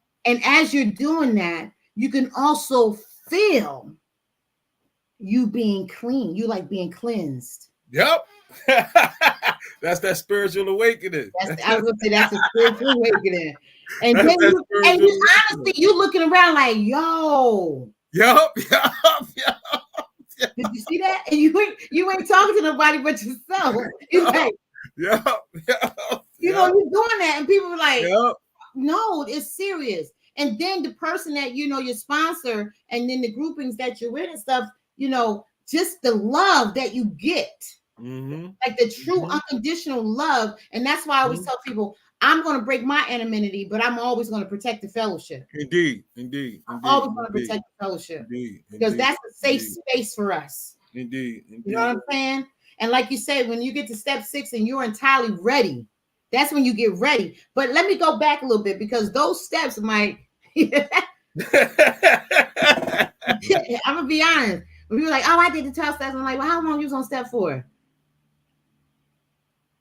as you're doing that, you can also feel you being clean. You like being cleansed. Yep. That's that spiritual awakening. I was gonna say that's a spiritual awakening. And then you honestly, you looking around like, yo. Yep. Did you see that? And you ain't talking to nobody but yourself. You're like, you know, you're doing that, and people are like, no, it's serious. And then the person that, you know, your sponsor, and then the groupings that you're in and stuff, you know, just the love that you get, like the true unconditional love. And that's why I always tell people, I'm going to break my anonymity, but I'm always going to protect the fellowship. Indeed. I'm always going to protect the fellowship because that's a safe space for us. Indeed. You know what I'm saying? And like you said, when you get to step 6 and you're entirely ready, that's when you get ready. But let me go back a little bit because those steps might. I'm gonna be honest. When you're like, oh, I did the 12 steps, I'm like, well, how long you was on step 4?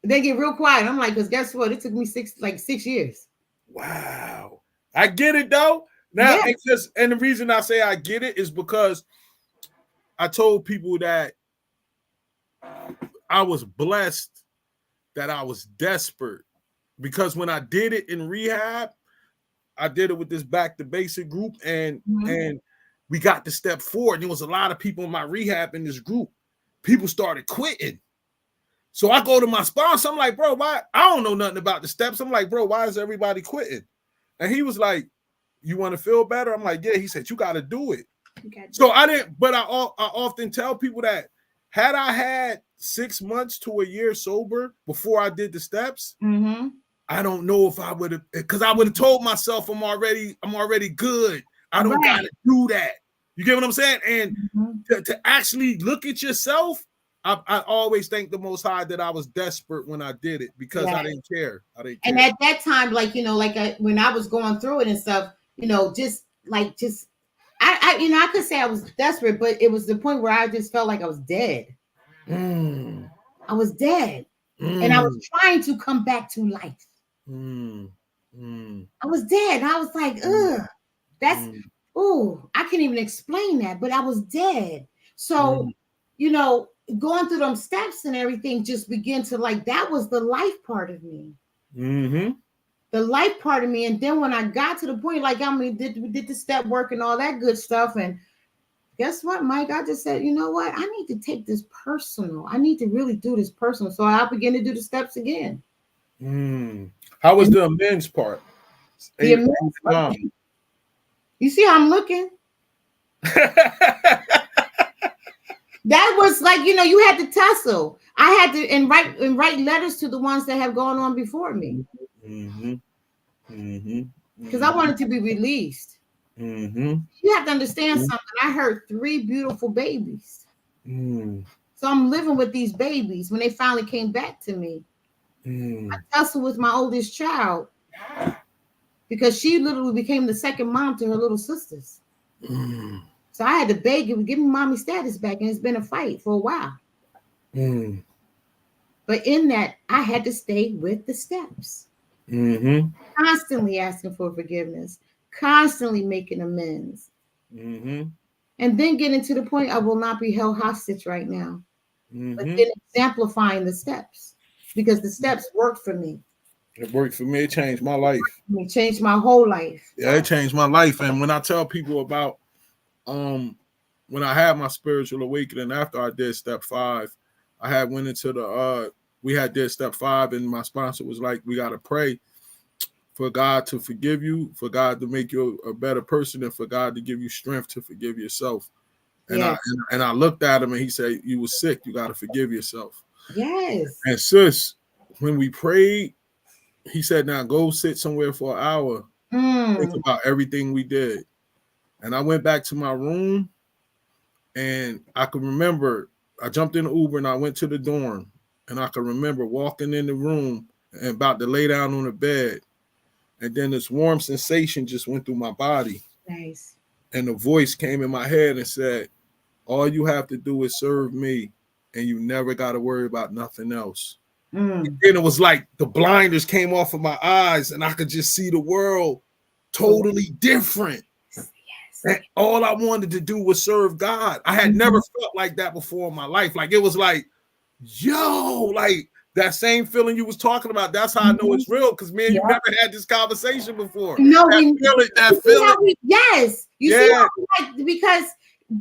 They get real quiet. I'm like, because guess what? It took me 6 years. Wow. I get it though. Now, Yeah. and the reason I say I get it is because I told people that I was blessed, that I was desperate, because when I did it in rehab, I did it with this back to basic group, and we got to step 4. And there was a lot of people in my rehab in this group. People started quitting. So I go to my sponsor. I'm like, bro, why? I don't know nothing about the steps. I'm like, bro, why is everybody quitting? And he was like, you want to feel better? I'm like, yeah. He said, you got to do it. So I didn't, but I often tell people that had I had 6 months to a year sober before I did the steps, I don't know if I would have, because I would have told myself I'm already good. I don't got to do that. You get what I'm saying? And to actually look at yourself, I always thank the Most High that I was desperate when I did it, because I didn't care. And at that time, like, when I was going through it and stuff, I could say I was desperate, but it was the point where I just felt like I was dead. I was dead. And I was trying to come back to life. I was dead. And I was like, ugh, I can't even explain that, but I was dead. So, going through them steps and everything just began to, like, that was the life part of me. The life part of me. And then when I got to the point, like, we did the step work and all that good stuff. And guess what, Mike? I just said, you know what? I need to take this personal. I need to really do this personal. So I began to do the steps again. How was the amends part? The amends part. You see how I'm looking? That was like, you had to tussle. I had to and write letters to the ones that have gone on before me. Because I wanted to be released. You have to understand something. I heard 3 beautiful babies. So I'm living with these babies when they finally came back to me. I tussled with my oldest child because she literally became the second mom to her little sisters. So I had to beg him, give me mommy status back, and it's been a fight for a while. But in that, I had to stay with the steps. Constantly asking for forgiveness, constantly making amends. And then getting to the point, I will not be held hostage right now. But then exemplifying the steps, because the steps worked for me. It worked for me. It changed my life. It changed my whole life. Yeah, it changed my life. And when I tell people about when I had my spiritual awakening after I did step 5, I had went into we had did step 5, and my sponsor was like, we got to pray for God to forgive you, for God to make you a better person, and for God to give you strength to forgive yourself. And I looked at him, and he said, you were sick. You got to forgive yourself. Yes. And sis, when we prayed, he said, now go sit somewhere for an hour. Think about everything we did. And I went back to my room, and I could remember I jumped in the Uber and I went to the dorm, and I could remember walking in the room and about to lay down on the bed. And then this warm sensation just went through my body. Nice. And the voice came in my head and said, all you have to do is serve me, and you never got to worry about nothing else. And it was like the blinders came off of my eyes, and I could just see the world totally different. And all I wanted to do was serve God. I had never felt like that before in my life. Like, it was like, yo, like that same feeling you was talking about. That's how I know it's real, because me and you never had this conversation before. That feeling. Yes. You see how, like, because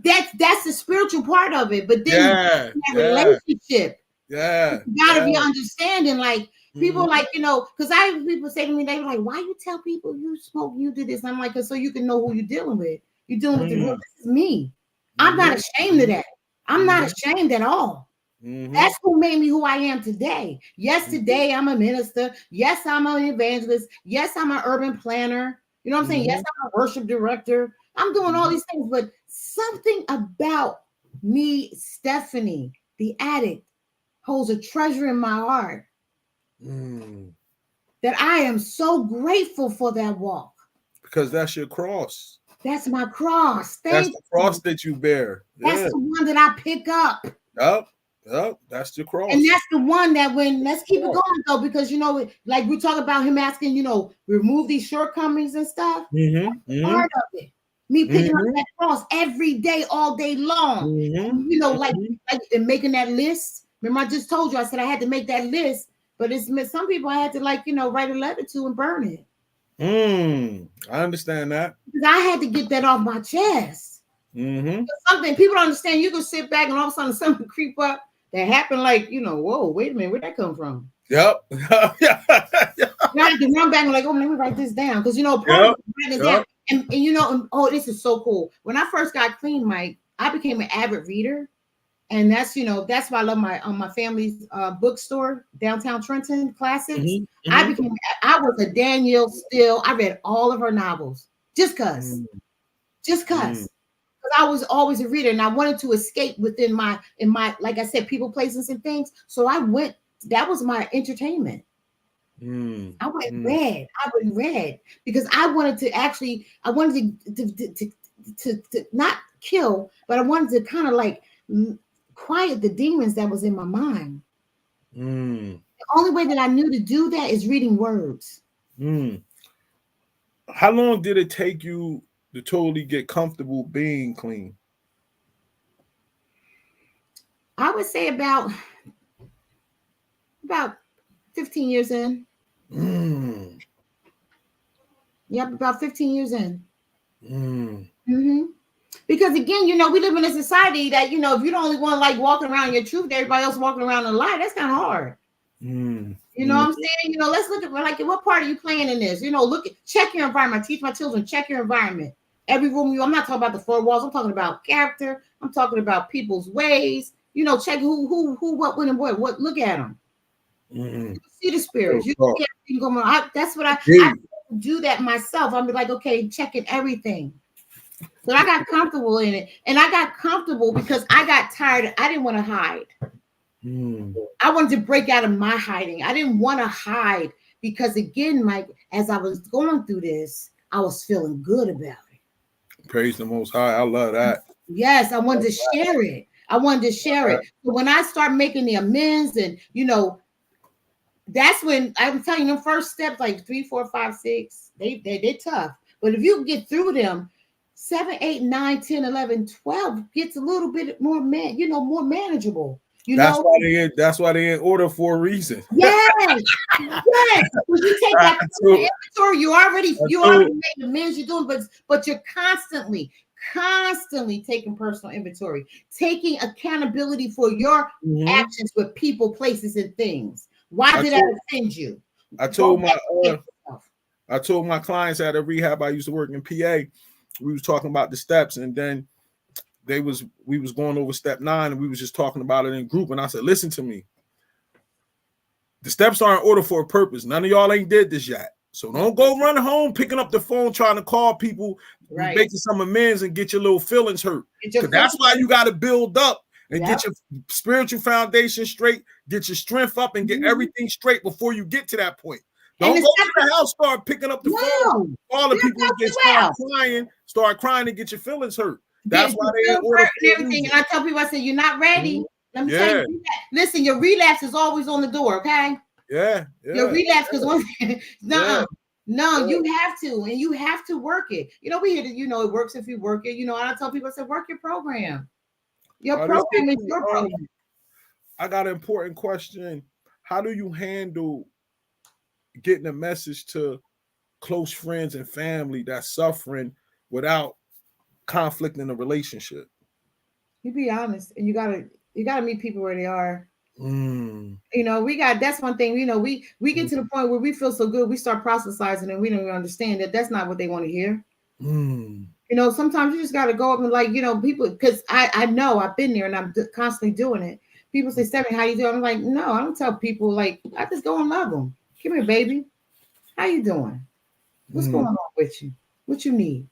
that's the spiritual part of it. But then that relationship. You gotta be understanding, like, people like, because I have people say to me, they were like, why you tell people you smoke, you do this? And I'm like, so you can know who you're dealing with. You're dealing with the real. This is me. I'm not ashamed of that. I'm not ashamed at all. That's who made me who I am today. Yes, today I'm a minister. Yes, I'm an evangelist. Yes, I'm an urban planner. You know what I'm saying? Yes, I'm a worship director. I'm doing all these things, but something about me, Stephani, the addict, holds a treasure in my heart that I am so grateful for that walk. Because that's your cross. That's my cross. That's the cross that you bear. That's the one that I pick up. Yep. Yep, that's the cross. And that's the one that let's keep it going though, because like we talk about him asking, remove these shortcomings and stuff. Part of it. Me picking up that cross every day, all day long. And, like and making that list. Remember, I just told you, I said I had to make that list, but some people I had to write a letter to and burn it. I understand that. Because I had to get that off my chest. Something people don't understand. You can sit back and all of a sudden something creep up that happened, whoa, wait a minute, where'd that come from? Yep. I had to run back and let me write this down. Because writing it down. And this is so cool. When I first got clean, Mike, I became an avid reader. And that's why I love my family's bookstore, downtown Trenton, Classics. I was a Danielle Steele. I read all of her novels just because. Because I was always a reader and I wanted to escape within my, like I said, people, places, and things. So that was my entertainment. I went read because I wanted to not kill, but I wanted to kind of quiet the demons that was in my mind. The only way that I knew to do that is reading words. How long did it take you to totally get comfortable being clean? I would say about 15 years in. Yep, about 15 years in. Because again, we live in a society that, if you're the only one walking around your truth, everybody else walking around a lie, that's kind of hard. You know what I'm saying? Let's look at what part are you playing in this? Check your environment. I teach my children, check your environment. Every room I'm not talking about the four walls. I'm talking about character. I'm talking about people's ways. Check who, what, when, and what. Look at them. You see the spirits. You see everything going on. That's what I do that myself. I'm like, okay, checking everything. So I got comfortable in it. And I got comfortable because I got tired. I didn't want to hide. I wanted to break out of my hiding. I didn't want to hide because, again, Mike, as I was going through this, I was feeling good about it. Praise the Most High. I love that. Yes, I wanted to share it. So when I start making the amends and, that's when I'm telling you, the first steps, 3, 4, 5, 6, they're tough. But if you get through them, 7, 8, 9, 10, 11, 12 gets a little bit more more manageable. That's why they're in order for a reason. Yes. When you take that inventory, you already made amends you're doing, but you're constantly taking personal inventory, taking accountability for your actions with people, places, and things. Why did I offend you? I told my clients at a rehab I used to work in PA, we was talking about the steps, and then we was going over step 9, and we was just talking about it in group. And I said, listen to me. The steps are in order for a purpose. None of y'all ain't did this yet. So don't go run home, picking up the phone, trying to call people, making some amends and get your little feelings hurt. That's why you got to build up and get your spiritual foundation straight, get your strength up, and get everything straight before you get to that point. Don't go to the house, start picking up the phone, calling people, and start crying and get your feelings hurt. That's why they're in order for everything. And I tell people, I say, you're not ready. Let me tell you, listen, your relapse is always on the door, okay? Yeah. Your relapse is no, you have to, and you have to work it. We hear that, it works if you work it. And I tell people, I said, work your program. Your program is your program. I got an important question. How do you handle getting a message to close friends and family that's suffering without conflict in the relationship? You be honest, and you gotta meet people where they are. That's one thing. We get to the point where we feel so good, we start proselytizing, and we don't even understand that that's not what they want to hear. Sometimes you just got to go up and people, because I know I've been there and I'm constantly doing it. People say, Stephani, how you doing? I'm like, no, I don't tell people, I just go and love them. Come here, baby. How you doing? What's going on with you? What you need?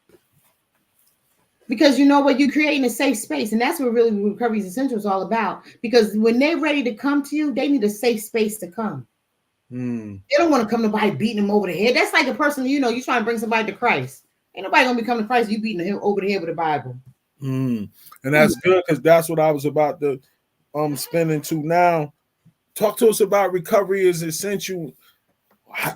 Because you know what, you're creating a safe space, and that's what really Recovery is Essential is all about. Because when they're ready to come to you, they need a safe space to come. They don't want to come to nobody beating them over the head. That's like a person, you're trying to bring somebody to Christ. Ain't nobody gonna be coming to Christ. You beating him over the head with the Bible. And that's good, because that's what I was about to spending to now. Talk to us about recovery is essential.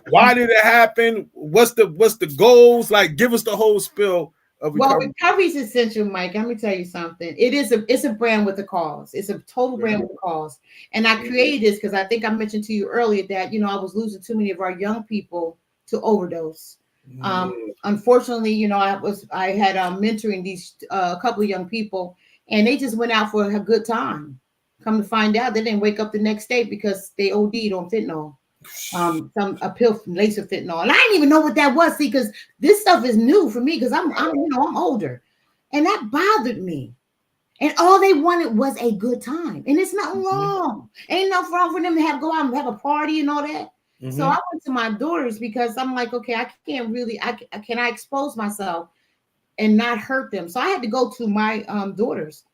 Why did it happen? What's the goals? Like, give us the whole spill of recovery. Well, recovery is essential, Mike. Let me tell you something. It's a brand with a cause. It's a total brand with a cause. And I created this because I think I mentioned to you earlier that I was losing too many of our young people to overdose. Unfortunately, I had mentoring these a couple of young people, and they just went out for a good time. Come to find out, they didn't wake up the next day because they OD'd on fentanyl. A pill laced with fentanyl, and I didn't even know what that was. See, because this stuff is new for me because I'm older, and that bothered me. And all they wanted was a good time, and it's nothing wrong. Ain't nothing wrong for them to go out and have a party and all that. So I went to my daughters because I'm like, okay, I can't really, can I expose myself and not hurt them? So I had to go to my daughters,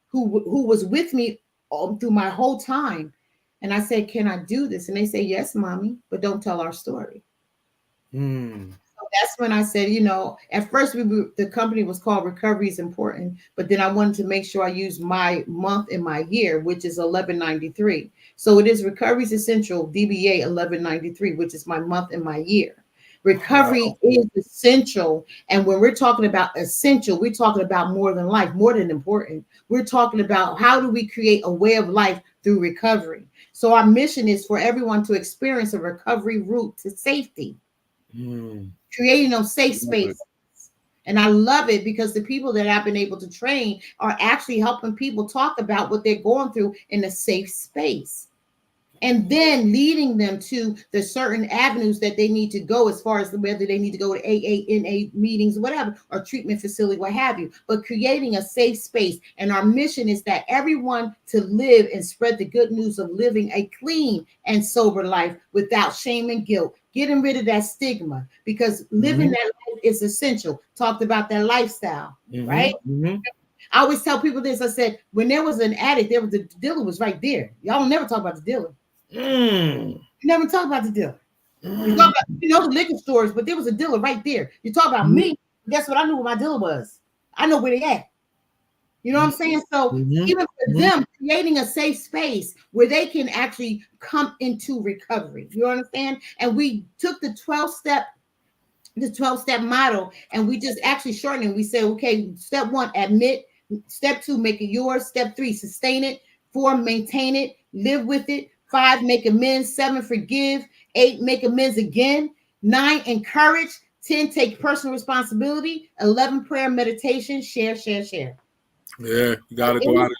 who was with me through my whole time. And I said, can I do this? And they say, yes, mommy, but don't tell our story. So that's when I said, at first the company was called Recovery is Important, but then I wanted to make sure I use my month and my year, which is 1193. So it is Recovery is Essential, DBA 1193, which is my month and my year. Recovery is essential. And when we're talking about essential, we're talking about more than life, more than important. We're talking about how do we create a way of life through recovery. So our mission is for everyone to experience a recovery route to safety, creating those safe spaces. And I love it because the people that I've been able to train are actually helping people talk about what they're going through in a safe space. And then leading them to the certain avenues that they need to go as far as whether they need to go to AA, NA meetings, whatever, or treatment facility, what have you, but creating a safe space. And our mission is that everyone to live and spread the good news of living a clean and sober life without shame and guilt, getting rid of that stigma, because living that life is essential. Talked about that lifestyle, right? I always tell people this. I said, when there was an addict, the dealer was right there. Y'all don't never talk about the dealer. You never talk about the dealer. You talk about, the liquor stores, but there was a dealer right there. You talk about me. Guess what? I knew where my dealer was. I know where they at. You know what I'm saying? So even for them, creating a safe space where they can actually come into recovery. You understand? And we took the 12-step model, and we just actually shortened it. We said, okay, step 1, admit. Step 2, make it yours. Step 3, sustain it. 4, maintain it. Live with it. 5, make amends. 7, forgive. 8, make amends again. 9, encourage. 10, take personal responsibility. 11, prayer, meditation. Share. Yeah, you gotta go out.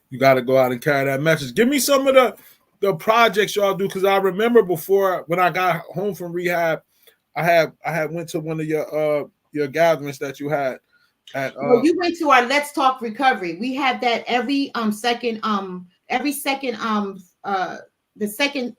You gotta go out and carry that message. Give me some of the projects y'all do, because I remember before when I got home from rehab, I had went to one of your gatherings that you had. Well, you went to our Let's Talk Recovery. We have that every second the second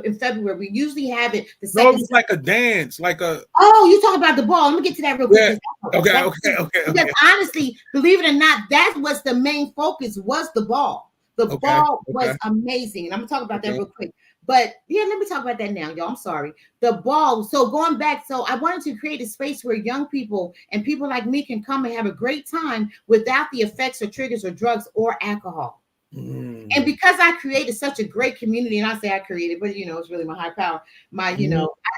in February. We usually have it the second. No, it was like a dance, like a. Oh, you talking about the ball? Let me get to that real quick. Yeah. Okay. Because honestly, believe it or not, that was the main focus, was the ball. The ball was amazing, and I'm gonna talk about that real quick. But yeah, let me talk about that now, y'all. I'm sorry. The ball. So going back, so I wanted to create a space where young people and people like me can come and have a great time without the effects or triggers or drugs or alcohol. And because I created such a great community, and I say I created, but it's really my high power. I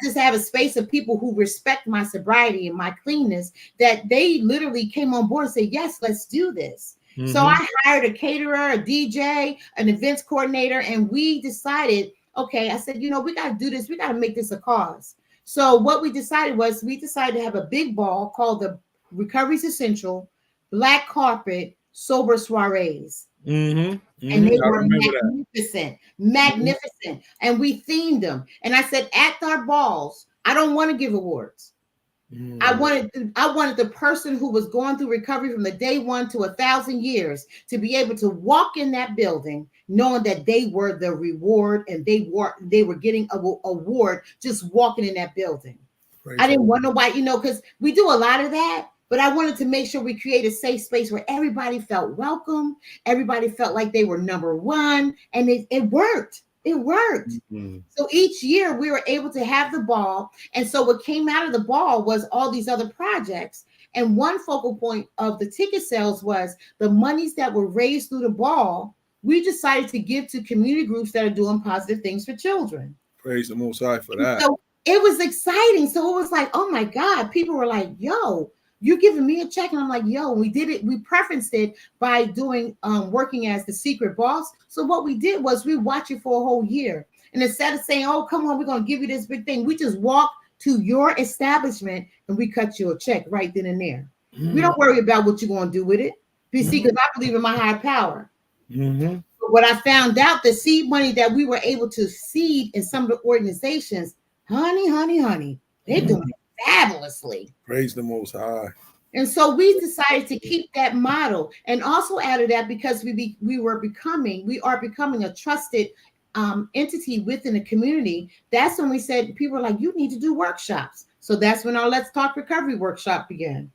just have a space of people who respect my sobriety and my cleanness, that they literally came on board and said, yes, let's do this. So I hired a caterer, a DJ, an events coordinator, and we decided, okay, I said, we got to do this. We got to make this a cause. So what we decided to have a big ball called the Recovery's Essential Black Carpet Sober Soirees. And they were magnificent. And we themed them. And I said, at our balls, I don't want to give awards. I wanted the person who was going through recovery from the day 1 to 1,000 years to be able to walk in that building knowing that they were the reward, and they were getting a award just walking in that building. I didn't want nobody, because we do a lot of that. But I wanted to make sure we create a safe space where everybody felt welcome. Everybody felt like they were number one. And it worked. It worked. So each year we were able to have the ball. And so what came out of the ball was all these other projects. And one focal point of the ticket sales was the monies that were raised through the ball we decided to give to community groups that are doing positive things for children. Praise the Most High for that. So it was exciting. So it was like, oh my God, people were like, yo, you're giving me a check. And I'm like, yo, we did it. We preferenced it by doing working as the secret boss. So what we did was we watched it for a whole year. And instead of saying, oh, come on, we're going to give you this big thing, we just walked to your establishment and we cut you a check right then and there. We don't worry about what you're going to do with it. You see, because I believe in my higher power. But what I found out, the seed money that we were able to seed in some of the organizations, honey, they're doing it fabulously. Praise the Most High. And so we decided to keep that model, and also added that because we are becoming a trusted entity within the community. That's when we said, people were like, you need to do workshops. So that's when our Let's Talk Recovery workshop began.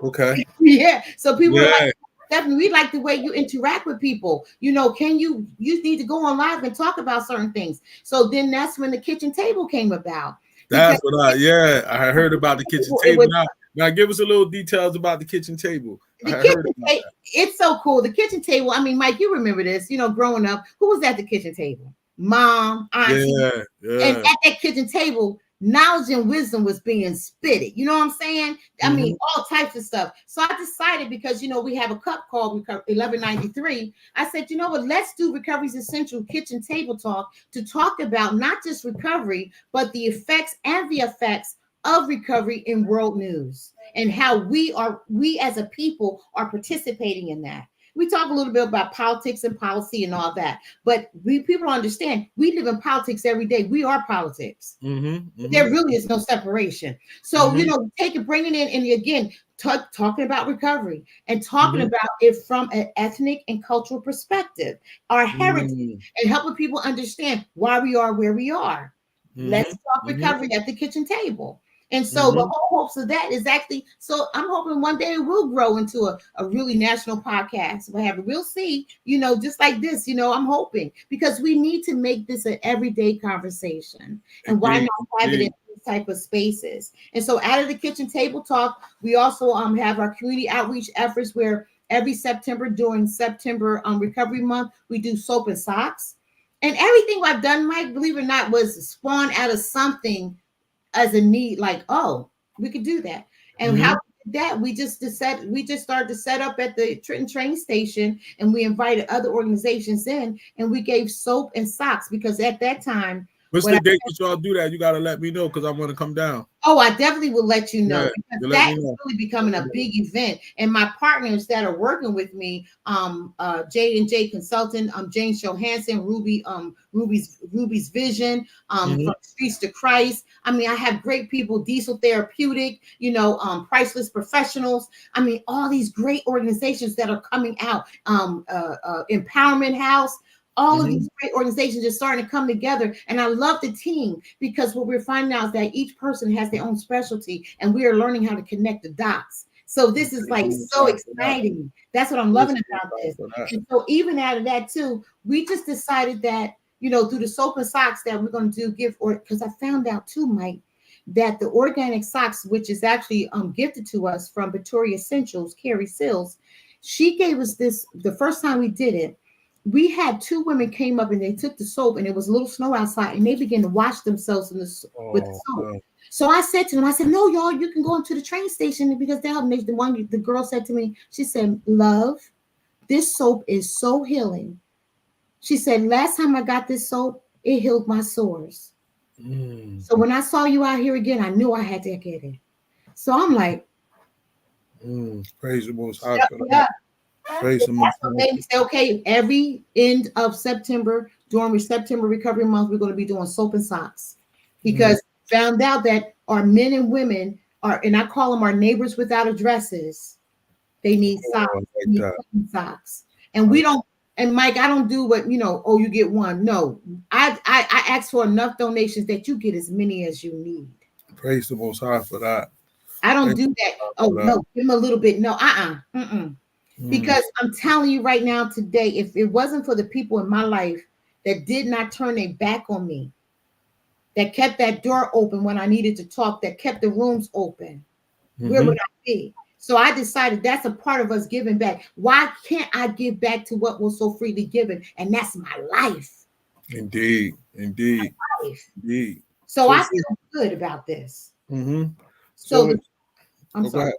Okay. Yeah. So people were like, Stephani, we like the way you interact with people. You know, you need to go on live and talk about certain things. So then that's when the kitchen table came about. That's what I heard about the kitchen table. Now give us a little details about the kitchen table. It's so cool. The kitchen table. I mean, Mike, you remember this, you know, growing up, who was at the kitchen table? Mom, auntie. And at that kitchen table, knowledge and wisdom was being spitted. You know what I'm saying? I mean, all types of stuff. So I decided, because, you know, we have a cup called 1193. I said, you know what, let's do Recovery's Essential Kitchen Table Talk to talk about not just recovery, but the effects of recovery in world news and how we as a people are participating in that. We talk a little bit about politics and policy and all that, but people understand we live in politics every day. We are politics. There really is no separation. So, you know, bringing in, and again, talking about recovery and talking about it from an ethnic and cultural perspective, our heritage, and helping people understand why we are where we are. Let's talk recovery at the kitchen table. And so the whole hopes of that is actually, so I'm hoping one day it will grow into a really national podcast. We'll see, you know, just like this, you know, I'm hoping, because we need to make this an everyday conversation. And why not have it in these type of spaces? And so out of the kitchen table talk, we also have our community outreach efforts where every September, during September Recovery Month, we do soap and socks. And everything I've done, Mike, believe it or not, was spawned out of something as a need, like, oh, we could do that. And how we did that, we just started to set up at the Trenton train station, and we invited other organizations in, and we gave soap and socks, because at that time, what's the date that y'all do that? You got to let me know, because I want to come down. Oh, I definitely will let you know, because that is really becoming a big event. And my partners that are working with me, J&J Consultant, James Johansson, Ruby's Vision, from Streets to Christ. I mean, I have great people, Diesel Therapeutic, you know, Priceless Professionals. I mean, all these great organizations that are coming out, Empowerment House. All of these great organizations are starting to come together. And I love the team, because what we're finding out is that each person has their own specialty, and we are learning how to connect the dots. So this is like so exciting. That's what I'm loving about this. And so even out of that too, we just decided that, you know, through the soap and socks that we're going to do because I found out too, Mike, that the organic socks, which is actually gifted to us from Victoria Essentials, Carrie Sills, she gave us this the first time we did it. We had two women came up and they took the soap, and it was a little snow outside, and they began to wash themselves with the soap. God. So I said to them, I said, no, y'all, you can go into the train station, because the girl said to me, she said, love, this soap is so healing. She said, last time I got this soap, it healed my sores. So when I saw you out here again, I knew I had to get it. So I'm like, praise the Most High for that. That's what made me say, okay, every end of September, during September Recovery Month, we're going to be doing soap and socks, because found out that our men and women are, and I call them our neighbors without addresses. They need socks. They need socks. And we don't, and Mike, I don't do what, you know, oh, you get one. No, I ask for enough donations that you get as many as you need. Praise the Most High for that. I don't do that. Oh, no, give them a little bit. No, Because I'm telling you right now today, if it wasn't for the people in my life that did not turn their back on me, that kept that door open when I needed to talk, that kept the rooms open, where would I be? So I decided that's a part of us giving back. Why can't I give back to what was so freely given? And that's my life. Indeed. Life. Indeed. So I feel good about this. Mm-hmm. So So I'm sorry. Go ahead.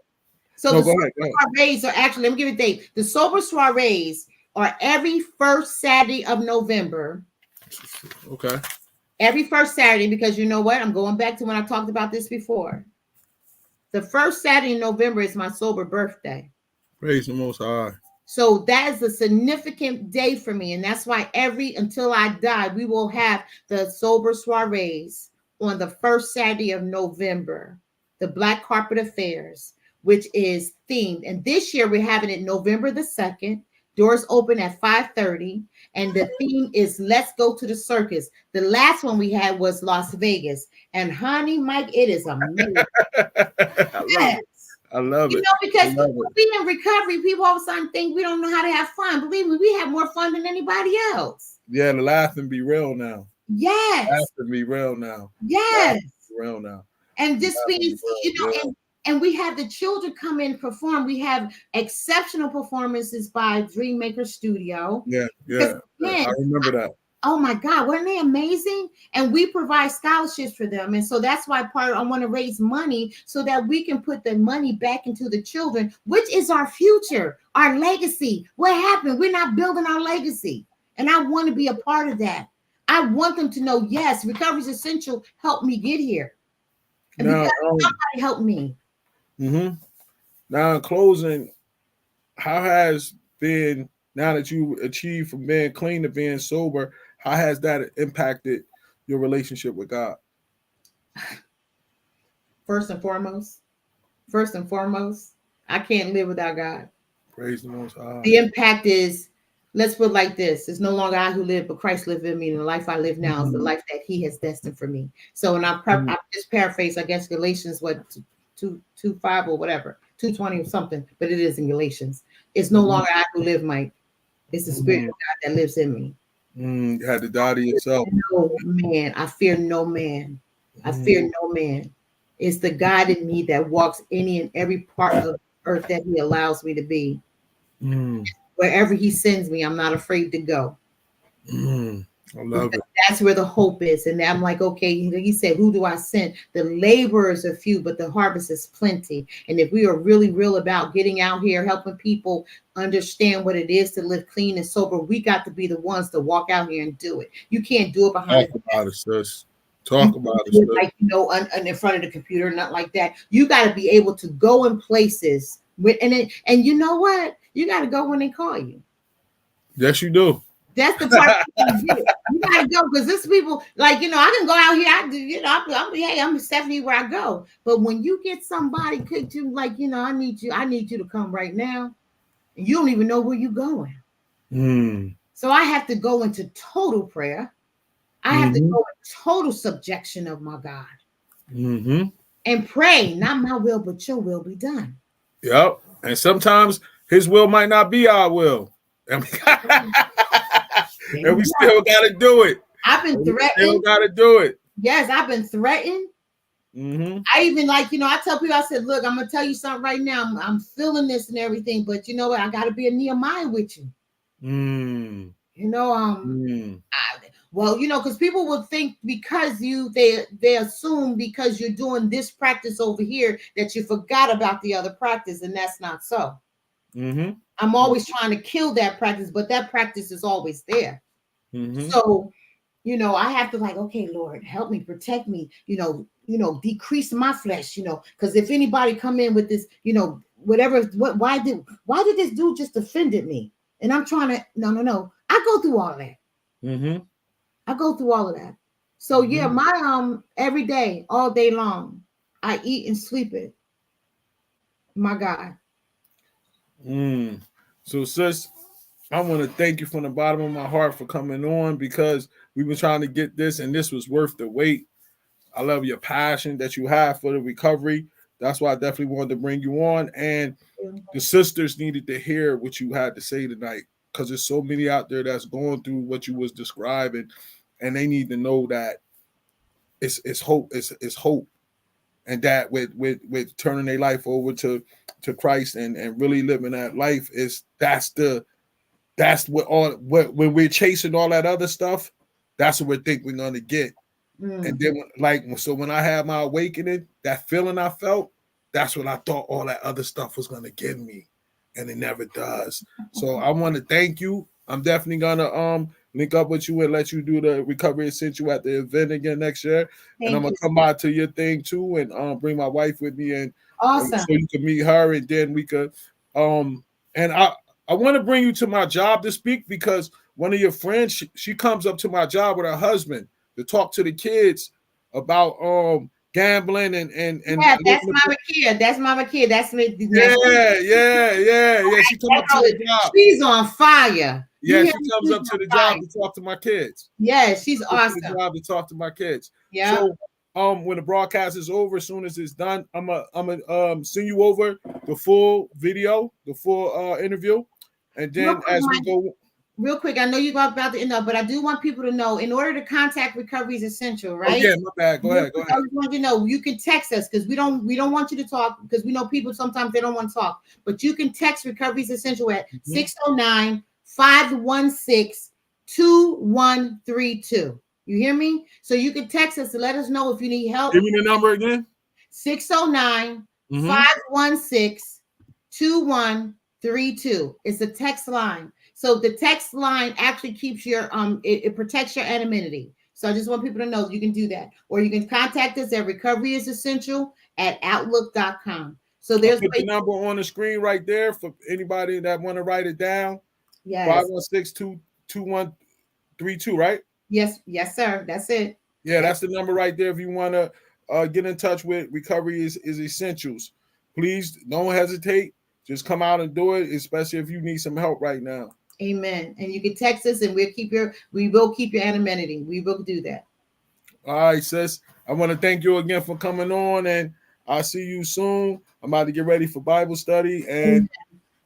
So No, the go ahead. soirees are actually, let me give you a date. The sober soirees are every first Saturday of November. Okay. Every first Saturday, because you know what? I'm going back to when I talked about this before. The first Saturday in November is my sober birthday. Praise the Most High. So that is a significant day for me. And that's why until I die, we will have the sober soirees on the first Saturday of November, the Black Carpet Affairs, which is themed. And this year we're having it November the 2nd. Doors open at 5:30. And the theme is Let's Go to the Circus. The last one we had was Las Vegas. And honey, Mike, it is amazing. I love it. Because we in recovery, people all of a sudden think we don't know how to have fun. Believe me, we have more fun than anybody else. Yeah, the laughing be real now. Yes. Laughing be real now. Yes. Real now. And just being, and we have the children come in and perform. We have exceptional performances by Dreammaker Studio. Yeah. I remember that. Oh my God, weren't they amazing? And we provide scholarships for them. And so that's why I want to raise money so that we can put the money back into the children, which is our future, our legacy. What happened? We're not building our legacy. And I want to be a part of that. I want them to know, yes, recovery is essential. Help me get here. And because somebody helped me. Mm-hmm. Now, in closing, how has been, now that you achieved from being clean to being sober, how has that impacted your relationship with God? First and foremost, I can't live without God. Praise the Most High. The impact is, let's put it like this: it's no longer I who live, but Christ lives in me, and the life I live now is the life that He has destined for me. So, and I just paraphrase, I guess Galatians 2:5 or whatever, 2:20 or something, but it is in Galatians. It's no longer I who live, Mike. It's the Spirit of God that lives in me. You had to die to yourself. No man, I fear no man. I fear no man. It's the God in me that walks any and every part of the earth that He allows me to be. Wherever He sends me, I'm not afraid to go. I love it. That's where the hope is. And I'm like, okay, He said, who do I send? The laborers are few, but the harvest is plenty. And if we are really real about getting out here, helping people understand what it is to live clean and sober, we got to be the ones to walk out here and do it. You can't do it behind Talk about it, sis. Talk about it, like, in front of the computer, not like that. You got to be able to go in places and you know what? You got to go when they call you. Yes, you do. That's the part you gotta go, because this people, like, I can go out here. I do, I'm Stephani where I go. But when you get somebody, could you, like, I need you to come right now. And you don't even know where you're going. So I have to go into total prayer. I have to go in total subjection of my God. And pray, not my will, but your will be done. Yep. And sometimes His will might not be our will. And we still got to do it. I've been threatened. Still got to do it. Yes, I've been threatened. I even, I tell people, I said, look, I'm going to tell you something right now. I'm feeling this and everything, but you know what? I got to be a Nehemiah with you. Well, because people will think because they assume because you're doing this practice over here that you forgot about the other practice, and that's not so. I'm always trying to kill that practice, but that practice is always there. So, I have to, like, okay, Lord, help me, protect me, decrease my flesh, because if anybody come in with this, whatever, why did this dude just offended me? And I'm trying to, no. I go through all that. I go through all of that. So yeah, my every day, all day long, I eat and sleep it. My God. So, sis, I want to thank you from the bottom of my heart for coming on, because we've been trying to get this, and this was worth the wait. I love your passion that you have for the recovery. That's why I definitely wanted to bring you on. And the sisters needed to hear what you had to say tonight, because there's so many out there that's going through what you was describing, and they need to know that it's hope. It's hope. and that with turning their life over to Christ and really living that life that's what when we're chasing all that other stuff, that's what we think we're gonna get. And then when I had my awakening, that feeling I felt, that's what I thought all that other stuff was gonna give me, and it never does. So I want to thank you. I'm definitely gonna link up with you and let you do the Recovery Essential at the event again next year. And I'm gonna come by to your thing too, and bring my wife with me, and awesome. so you can meet her, and then we could and I want to bring you to my job to speak, because one of your friends, she comes up to my job with her husband to talk to the kids about gambling and yeah, that's Mama Kia. That's Mama Kia. That's me. Yeah. She comes up to the job. She's on fire. Yeah, she comes up to the job to talk to my kids. Yeah, she's awesome. To the job to talk to my kids. Yeah. So when the broadcast is over, as soon as it's done, I'm gonna send you over the full video, the full interview, and then as we go. Real quick, I know you got about to end up, but I do want people to know, in order to contact Recovery is Essential, right? Oh, yeah, my bad. Go ahead. I just want you to know you can text us, because we don't want you to talk, because we know people sometimes they don't want to talk. But you can text Recovery is Essential at 609-516-2132. You hear me? So you can text us to let us know if you need help. Give me the number again. 609-516-2132. It's a text line. So the text line actually keeps your it protects your anonymity. So I just want people to know you can do that. Or you can contact us at recoveryisessential@outlook.com. So there's the number on the screen right there for anybody that want to write it down. Yes. 516-2132, right? Yes, sir. That's it. Yeah, that's the number right there if you want to get in touch with Recovery is Essentials. Please don't hesitate. Just come out and do it, especially if you need some help right now. Amen. And you can text us, and we will keep your anonymity. We will do that. All right, sis. I want to thank you again for coming on, and I'll see you soon. I'm about to get ready for Bible study, and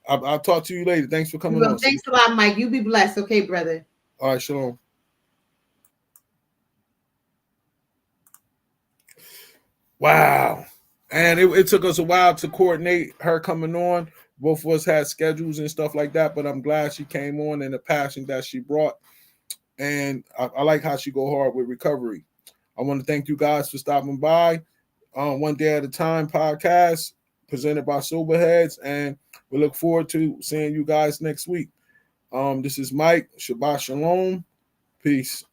I'll talk to you later. Thanks for coming on. Thanks a lot, Mike. You be blessed. Okay, brother. All right, shalom. Wow. And it took us a while to coordinate her coming on. Both of us had schedules and stuff like that, but I'm glad she came on and the passion that she brought. And I like how she go hard with recovery. I want to thank you guys for stopping by. One Day at a Time podcast presented by Soberheadz, and we look forward to seeing you guys next week. This is Mike. Shabbat Shalom. Peace.